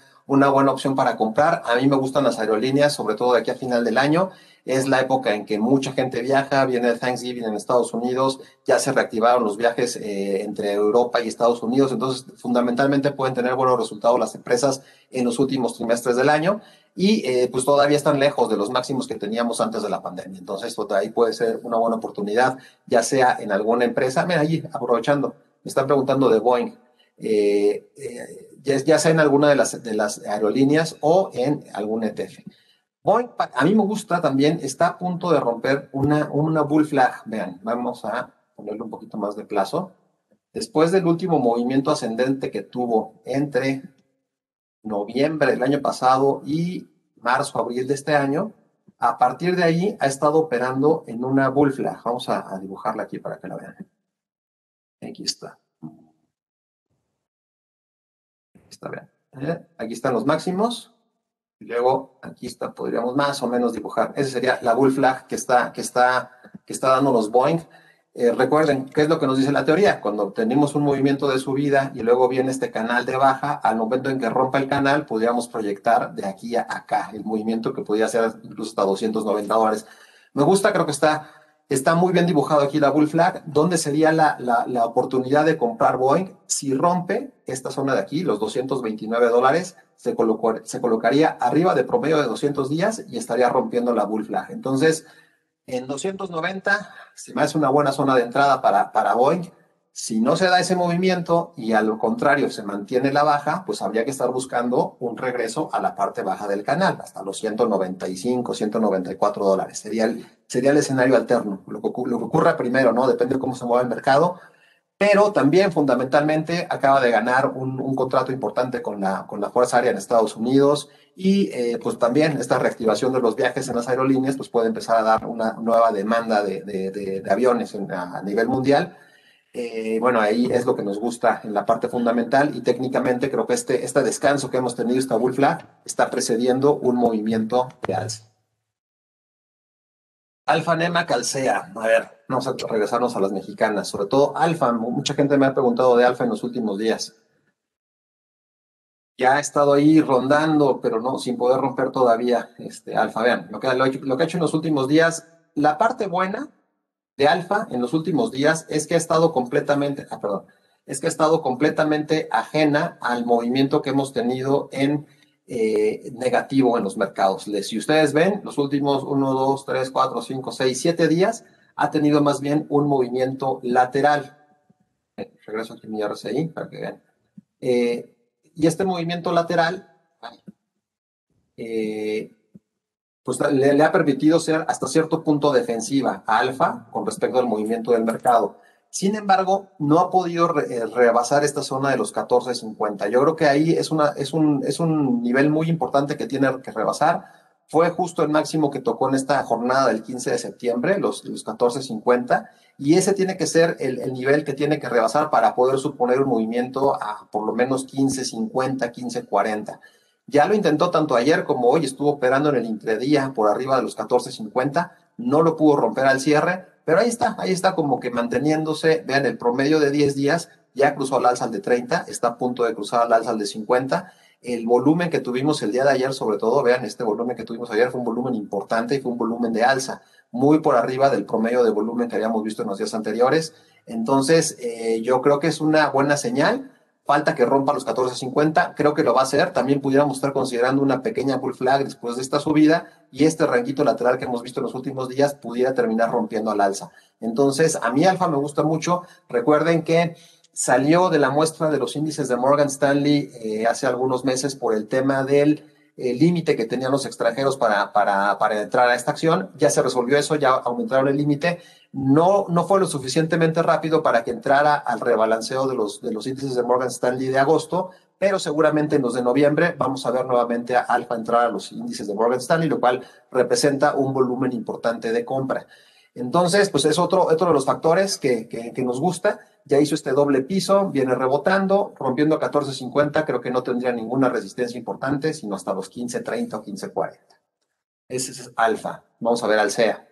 opción para comprar. A mí me gustan las aerolíneas, sobre todo de aquí a final del año. Es la época en que mucha gente viaja, viene el Thanksgiving en Estados Unidos, ya se reactivaron los viajes entre Europa y Estados Unidos, entonces fundamentalmente pueden tener buenos resultados las empresas en los últimos trimestres del año y pues todavía están lejos de los máximos que teníamos antes de la pandemia. Entonces, pues, ahí puede ser una buena oportunidad, ya sea en alguna empresa. Mira, allí, aprovechando, me están preguntando de Boeing, ya sea en alguna de las aerolíneas o en algún ETF. Boeing, a mí me gusta también, está a punto de romper una bull flag. Vean, vamos a ponerle un poquito más de plazo. Después del último movimiento ascendente que tuvo entre noviembre del año pasado y marzo, abril de este año, a partir de ahí ha estado operando en una bull flag. Vamos a dibujarla aquí para que la vean. Aquí está. Vean. Aquí están los máximos. Y luego aquí está, podríamos más o menos dibujar. Esa sería la bull flag que está dando los Boeing. Recuerden, ¿qué es lo que nos dice la teoría? Cuando tenemos un movimiento de subida y luego viene este canal de baja, al momento en que rompa el canal, podríamos proyectar de aquí a acá el movimiento que podría ser incluso hasta $290. Me gusta, creo que está muy bien dibujado aquí la bull flag. ¿Dónde sería la oportunidad de comprar Boeing? Si rompe esta zona de aquí, los $229, se colocaría arriba de promedio de 200 días y estaría rompiendo la bull flag. Entonces, en 290 se me hace una buena zona de entrada para Boeing. Si no se da ese movimiento y al contrario se mantiene la baja, pues habría que estar buscando un regreso a la parte baja del canal, hasta los 195, $194. Sería el escenario alterno. Lo que ocurra primero, ¿no? Depende de cómo se mueva el mercado. pero también fundamentalmente acaba de ganar un contrato importante con la Fuerza Aérea en Estados Unidos y pues también esta reactivación de los viajes en las aerolíneas pues puede empezar a dar una nueva demanda de aviones a nivel mundial. Bueno, ahí es lo que nos gusta en la parte fundamental y técnicamente creo que este descanso que hemos tenido, esta bull flag, está precediendo un movimiento de alza. Alfa Nema Calcea, a ver, vamos a regresarnos a las mexicanas, sobre todo Alfa, mucha gente me ha preguntado de Alfa en los últimos días. Ya ha estado ahí rondando, pero no, sin poder romper todavía Alfa. Vean, lo que ha hecho en los últimos días, la parte buena de Alfa en los últimos días es que ha estado completamente, perdón, es que ha estado completamente ajena al movimiento que hemos tenido en negativo en los mercados. Si ustedes ven, los últimos 1, 2, 3, 4, 5, 6, 7 días ha tenido más bien un movimiento lateral. Regreso aquí a mi RSI para que vean. Eh, y este movimiento lateral eh, pues le ha permitido ser hasta cierto punto defensiva a Alfa con respecto al movimiento del mercado. Sin embargo, no ha podido rebasar esta zona de los 14.50. Yo creo que ahí es un nivel muy importante que tiene que rebasar. Fue justo el máximo que tocó en esta jornada del 15 de septiembre, los 14.50, y ese tiene que ser el nivel que tiene que rebasar para poder suponer un movimiento a por lo menos 15.50, 15.40. Ya lo intentó tanto ayer como hoy, estuvo operando en el intradía por arriba de los 14.50, no lo pudo romper al cierre, pero ahí está como que manteniéndose. Vean, el promedio de 10 días ya cruzó al alza al de 30, está a punto de cruzar al alza al de 50. El volumen que tuvimos el día de ayer, sobre todo, vean, este volumen que tuvimos ayer fue un volumen importante y fue un volumen de alza, muy por arriba del promedio de volumen que habíamos visto en los días anteriores. Entonces, yo creo que es una buena señal. Falta que rompa los 14.50, creo que lo va a hacer. También pudiéramos estar considerando una pequeña bull flag después de esta subida y este ranquito lateral que hemos visto en los últimos días pudiera terminar rompiendo al alza. Entonces, a mí Alfa me gusta mucho. Recuerden que salió de la muestra de los índices de Morgan Stanley hace algunos meses por el tema del límite que tenían los extranjeros para entrar a esta acción. Ya se resolvió eso, ya aumentaron el límite. No fue lo suficientemente rápido para que entrara al rebalanceo de los índices de Morgan Stanley de agosto, pero seguramente en los de noviembre vamos a ver nuevamente a Alfa entrar a los índices de Morgan Stanley, lo cual representa un volumen importante de compra. Entonces, pues es otro de los factores que nos gusta. Ya hizo este doble piso, viene rebotando, rompiendo a 14.50, creo que no tendría ninguna resistencia importante, sino hasta los 15.30 o 15.40. Ese es Alfa. Vamos a ver Alsea.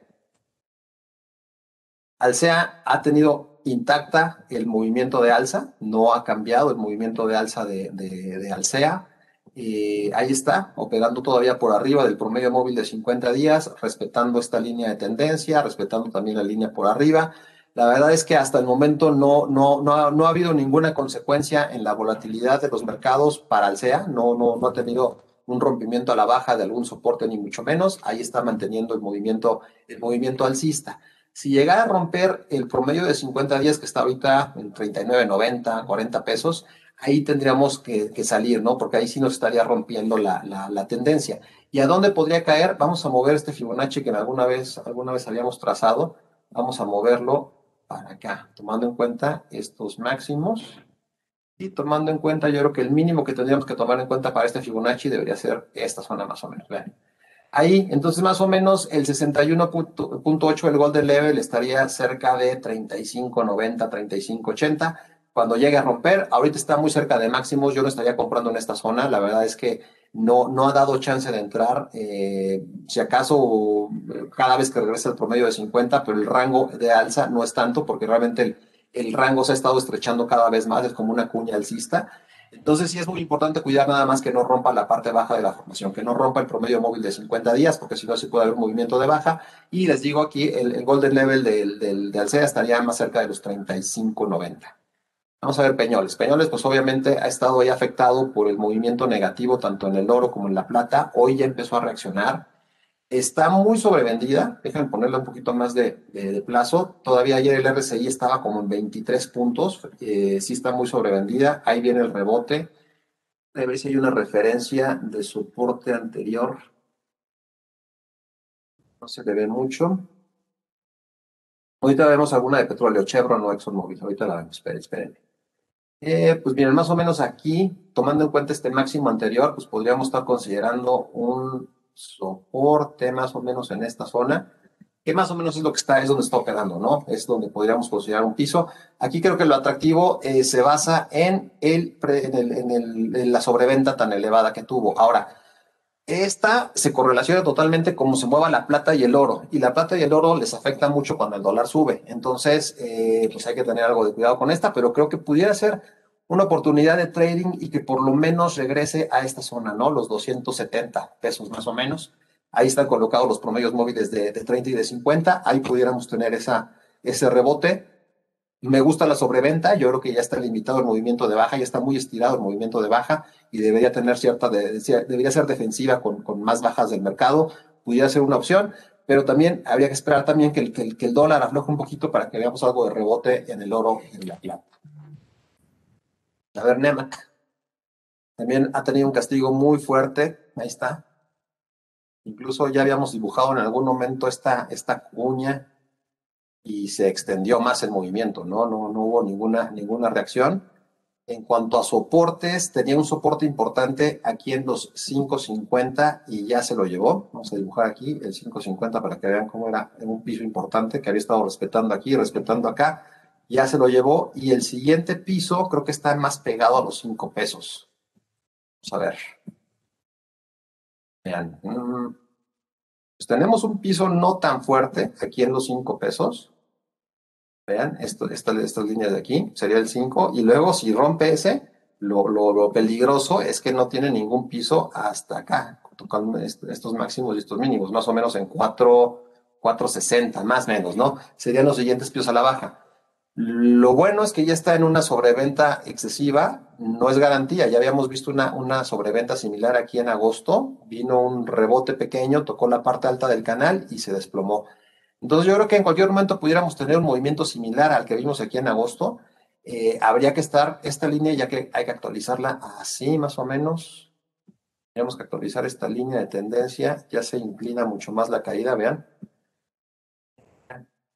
Alsea ha tenido intacta el movimiento de alza, no ha cambiado el movimiento de alza de Alsea. Ahí está, operando todavía por arriba del promedio móvil de 50 días, respetando esta línea de tendencia, respetando también la línea por arriba. La verdad es que hasta el momento no ha habido ninguna consecuencia en la volatilidad de los mercados para Alsea, no ha tenido un rompimiento a la baja de algún soporte, ni mucho menos. Ahí está manteniendo el movimiento alcista. Si llegara a romper el promedio de 50 días que está ahorita en 39.90, 40 pesos, ahí tendríamos que salir, ¿no? Porque ahí sí nos estaría rompiendo la tendencia. ¿Y a dónde podría caer? Vamos a mover este Fibonacci que alguna vez habíamos trazado. Vamos a moverlo para acá, tomando en cuenta estos máximos. Y tomando en cuenta, yo creo que el mínimo que tendríamos que tomar en cuenta para este Fibonacci debería ser esta zona más o menos. Vean. Ahí, entonces más o menos el 61.8 del Golden Level estaría cerca de 35.90, 35.80. Cuando llegue a romper, ahorita está muy cerca de máximos, yo no estaría comprando en esta zona, la verdad es que no ha dado chance de entrar, si acaso cada vez que regresa el promedio de 50, pero el rango de alza no es tanto porque realmente el rango se ha estado estrechando cada vez más, es como una cuña alcista. Entonces sí es muy importante cuidar nada más que no rompa la parte baja de la formación, que no rompa el promedio móvil de 50 días, porque si no sí puede haber un movimiento de baja. Y les digo aquí, el golden level de Alsea estaría más cerca de los 35.90. Vamos a ver Peñoles. Peñoles, pues obviamente ha estado ahí afectado por el movimiento negativo, tanto en el oro como en la plata. Hoy ya empezó a reaccionar. Está muy sobrevendida, déjenme ponerle un poquito más de plazo. Todavía ayer el RSI estaba como en 23 puntos, sí está muy sobrevendida. Ahí viene el rebote. A ver si hay una referencia de soporte anterior. No se le ve mucho. Ahorita vemos alguna de petróleo, Chevron o ExxonMobil. Ahorita la vemos, esperen. Pues miren, más o menos aquí, tomando en cuenta este máximo anterior, pues podríamos estar considerando un soporte más o menos en esta zona, que más o menos es lo que está, es donde está operando, ¿no? Es donde podríamos considerar un piso. Aquí creo que lo atractivo se basa en la sobreventa tan elevada que tuvo. Ahora, esta se correlaciona totalmente cómo se mueva la plata y el oro. Y la plata y el oro les afecta mucho cuando el dólar sube. Entonces, pues hay que tener algo de cuidado con esta, pero creo que pudiera ser una oportunidad de trading y que por lo menos regrese a esta zona, ¿no? Los 270 pesos más o menos. Ahí están colocados los promedios móviles de 30 y de 50. Ahí pudiéramos tener ese rebote. Me gusta la sobreventa, yo creo que ya está limitado el movimiento de baja, ya está muy estirado el movimiento de baja y debería tener debería ser defensiva con más bajas del mercado, pudiera ser una opción, pero también habría que esperar también que el dólar afloje un poquito para que veamos algo de rebote en el oro y en la plata. A ver, Nemac también ha tenido un castigo muy fuerte, ahí está. Incluso ya habíamos dibujado en algún momento esta cuña y se extendió más el movimiento, no hubo ninguna reacción. En cuanto a soportes, tenía un soporte importante aquí en los 5.50 y ya se lo llevó. Vamos a dibujar aquí el 5.50 para que vean cómo era en un piso importante que había estado respetando aquí, respetando acá. Ya se lo llevó y el siguiente piso creo que está más pegado a los 5 pesos. Vamos a ver. Vean. Pues tenemos un piso no tan fuerte aquí en los 5 pesos. Vean, estas líneas de aquí, sería el 5, y luego si rompe ese, lo peligroso es que no tiene ningún piso hasta acá, tocando estos máximos y estos mínimos, más o menos en 4.60, más o menos, ¿no? Serían los siguientes pisos a la baja. Lo bueno es que ya está en una sobreventa excesiva, no es garantía, ya habíamos visto una sobreventa similar aquí en agosto, vino un rebote pequeño, tocó la parte alta del canal y se desplomó. Entonces yo creo que en cualquier momento pudiéramos tener un movimiento similar al que vimos aquí en agosto. Habría que estar esta línea, ya que hay que actualizarla así más o menos. Tenemos que actualizar esta línea de tendencia, ya se inclina mucho más la caída, vean.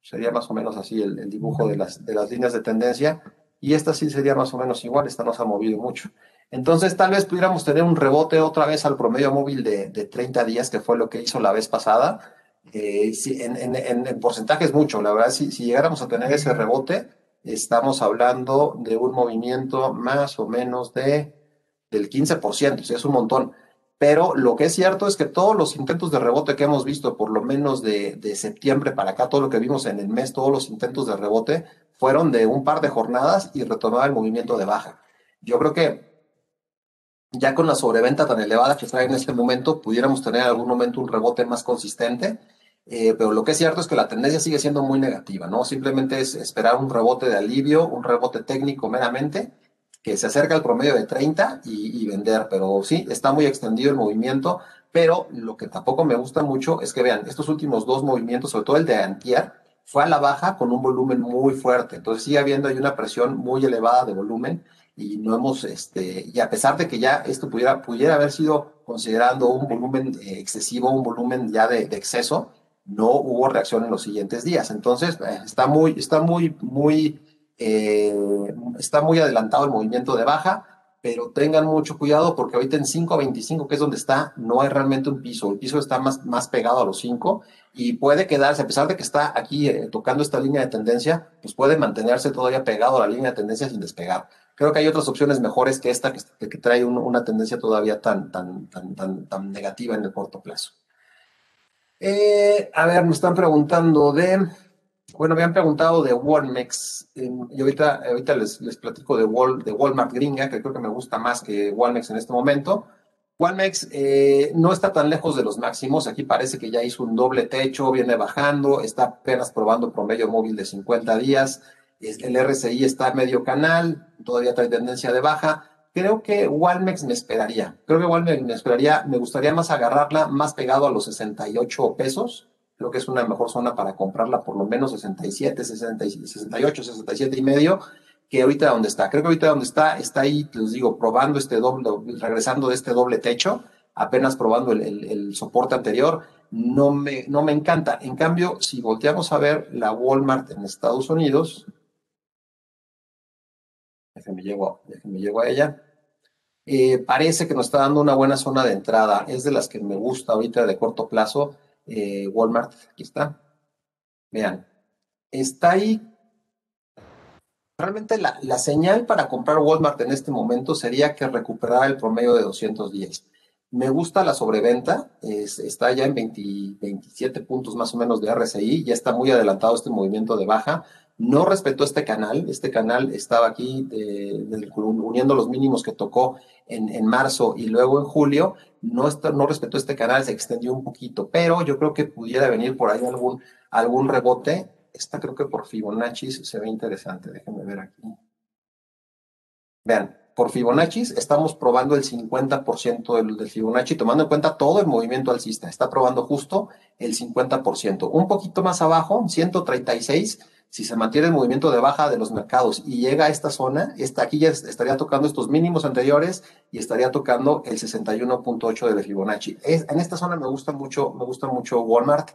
Sería más o menos así el dibujo de las líneas de tendencia. Y esta sí sería más o menos igual, esta no se ha movido mucho. Entonces tal vez pudiéramos tener un rebote otra vez al promedio móvil de 30 días, que fue lo que hizo la vez pasada. Sí, en porcentaje es mucho, la verdad, si llegáramos a tener ese rebote, estamos hablando de un movimiento más o menos del 15%, o sea, es un montón. Pero lo que es cierto es que todos los intentos de rebote que hemos visto, por lo menos de septiembre para acá, todo lo que vimos en el mes, todos los intentos de rebote, fueron de un par de jornadas y retomaba el movimiento de baja. Yo creo que ya con la sobreventa tan elevada que trae en este momento, pudiéramos tener en algún momento un rebote más consistente, pero lo que es cierto es que la tendencia sigue siendo muy negativa, ¿no? Simplemente es esperar un rebote de alivio, un rebote técnico meramente, que se acerca al promedio de 30 y vender, pero sí, está muy extendido el movimiento, pero lo que tampoco me gusta mucho es que vean, estos últimos dos movimientos, sobre todo el de antier, fue a la baja con un volumen muy fuerte, entonces sigue habiendo ahí una presión muy elevada de volumen y no hemos, y a pesar de que ya esto pudiera haber sido considerando un volumen excesivo, un volumen ya de exceso, no hubo reacción en los siguientes días. Entonces, eh, está muy adelantado el movimiento de baja, pero tengan mucho cuidado porque ahorita en 5.25, que es donde está, no hay realmente un piso. El piso está más pegado a los 5 y puede quedarse, a pesar de que está aquí tocando esta línea de tendencia, pues puede mantenerse todavía pegado a la línea de tendencia sin despegar. Creo que hay otras opciones mejores que esta, que trae una tendencia todavía tan negativa en el corto plazo. A ver, me están preguntando bueno, me han preguntado de Walmex, y ahorita les platico de Walmart gringa, que creo que me gusta más que Walmex en este momento. Walmex no está tan lejos de los máximos, aquí parece que ya hizo un doble techo, viene bajando, está apenas probando promedio móvil de 50 días, el RSI está a medio canal, todavía trae tendencia de baja. Creo que Walmex me gustaría más agarrarla más pegado a los 68 pesos. Creo que es una mejor zona para comprarla por lo menos 67, 68, 67 y medio, que ahorita donde está. Creo que ahorita donde está ahí, les digo, probando regresando de este doble techo, apenas probando el soporte anterior. no me encanta. En cambio, si volteamos a ver la Walmart en Estados Unidos, déjenme llego a ella. Parece que nos está dando una buena zona de entrada. Es de las que me gusta ahorita de corto plazo. Walmart, aquí está. Vean, está ahí. Realmente la señal para comprar Walmart en este momento sería que recuperara el promedio de 210. Me gusta la sobreventa, está ya en 27 puntos más o menos de RSI, ya está muy adelantado este movimiento de baja. No respetó este canal estaba aquí uniendo los mínimos que tocó en marzo y luego en julio, no respetó este canal, se extendió un poquito, pero yo creo que pudiera venir por ahí algún rebote. Esta creo que por Fibonacci se ve interesante. Déjenme ver aquí. Vean, por Fibonacci estamos probando el 50% del Fibonacci, tomando en cuenta todo el movimiento alcista. Está probando justo el 50%. Un poquito más abajo, 136, si se mantiene el movimiento de baja de los mercados y llega a esta zona, aquí ya estaría tocando estos mínimos anteriores y estaría tocando el 61.8 de Fibonacci. En esta zona me gusta mucho Walmart.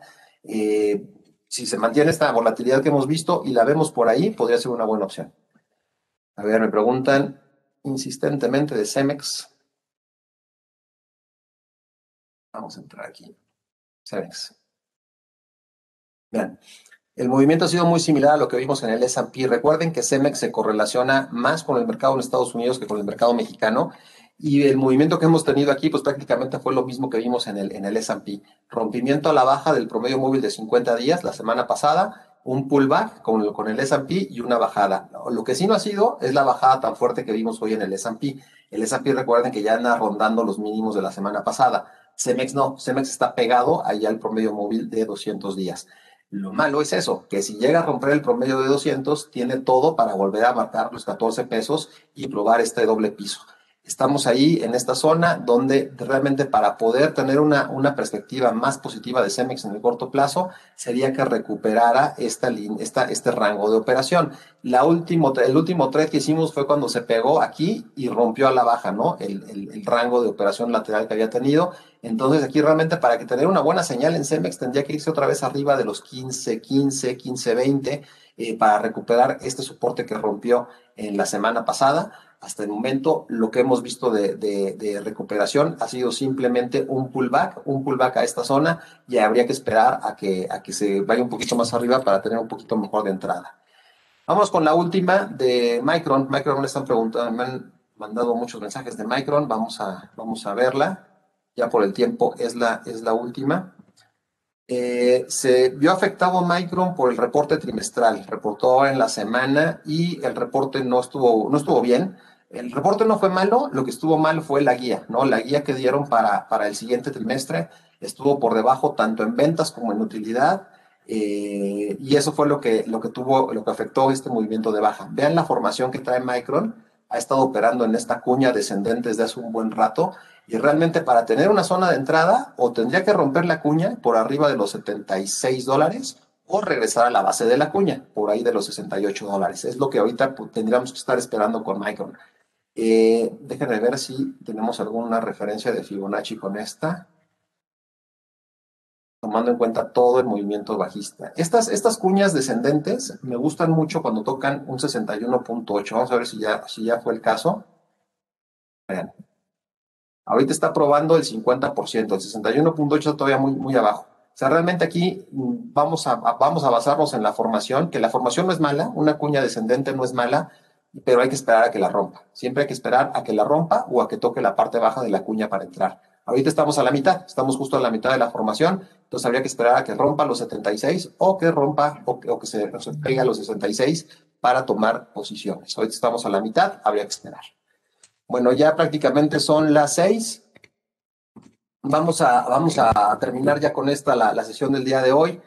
Si se mantiene esta volatilidad que hemos visto y la vemos por ahí, podría ser una buena opción. A ver, me preguntan insistentemente de Cemex. Vamos a entrar aquí. Cemex. Vean, el movimiento ha sido muy similar a lo que vimos en el S&P. Recuerden que Cemex se correlaciona más con el mercado en Estados Unidos que con el mercado mexicano. Y el movimiento que hemos tenido aquí, pues prácticamente fue lo mismo que vimos en el S&P. Rompimiento a la baja del promedio móvil de 50 días la semana pasada, un pullback con el S&P y una bajada. Lo que sí no ha sido es la bajada tan fuerte que vimos hoy en el S&P. El S&P, recuerden que ya anda rondando los mínimos de la semana pasada. Cemex no, Cemex está pegado allá al promedio móvil de 200 días. Lo malo es eso, que si llega a romper el promedio de 200, tiene todo para volver a marcar los 14 pesos y probar este doble piso. Estamos ahí en esta zona donde realmente para poder tener una perspectiva más positiva de Cemex en el corto plazo sería que recuperara este rango de operación. El último trade que hicimos fue cuando se pegó aquí y rompió a la baja, ¿no? El rango de operación lateral que había tenido. Entonces aquí realmente para que tener una buena señal en Cemex tendría que irse otra vez arriba de los 15, 20 para recuperar este soporte que rompió en la semana pasada. Hasta el momento lo que hemos visto de recuperación ha sido simplemente un pullback a esta zona y habría que esperar a que se vaya un poquito más arriba para tener un poquito mejor de entrada. Vamos con la última de Micron. Micron me están preguntando, me han mandado muchos mensajes de Micron, vamos a verla. Ya por el tiempo es la última. Se vio afectado Micron por el reporte trimestral, reportó ahora en la semana y el reporte no estuvo bien. El reporte no fue malo, lo que estuvo mal fue la guía, ¿no? La guía que dieron para el siguiente trimestre estuvo por debajo tanto en ventas como en utilidad, y eso fue lo que afectó este movimiento de baja. Vean la formación que trae Micron, ha estado operando en esta cuña descendente desde hace un buen rato. Y realmente para tener una zona de entrada, o tendría que romper la cuña por arriba de los $76, o regresar a la base de la cuña, por ahí de los $68. Es lo que ahorita tendríamos que estar esperando con Micron. Déjenme ver si tenemos alguna referencia de Fibonacci con esta, tomando en cuenta todo el movimiento bajista. Estas cuñas descendentes me gustan mucho cuando tocan un 61.8. Vamos a ver si ya fue el caso. Vean. Ahorita está probando el 50%, el 61.8 está todavía muy, muy abajo. O sea, realmente aquí vamos a basarnos en la formación, que la formación no es mala, una cuña descendente no es mala, pero hay que esperar a que la rompa. Siempre hay que esperar a que la rompa o a que toque la parte baja de la cuña para entrar. Ahorita estamos a la mitad, estamos justo a la mitad de la formación, entonces habría que esperar a que rompa los 76 o que rompa o que se pegue a los 66 para tomar posiciones. Ahorita estamos a la mitad, habría que esperar. Bueno, ya prácticamente son las 6. Vamos a terminar ya con esta la sesión del día de hoy.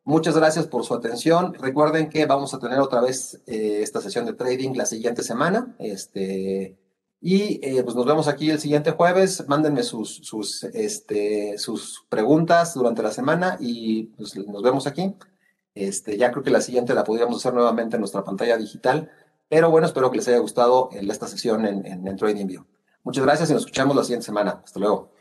Muchas gracias por su atención. Recuerden que vamos a tener otra vez esta sesión de trading la siguiente semana. Pues nos vemos aquí el siguiente jueves. Mándenme sus preguntas durante la semana y pues nos vemos aquí. Ya creo que la siguiente la podríamos hacer nuevamente en nuestra pantalla digital. Pero bueno, espero que les haya gustado esta sesión en TradingView. Muchas gracias y nos escuchamos la siguiente semana. Hasta luego.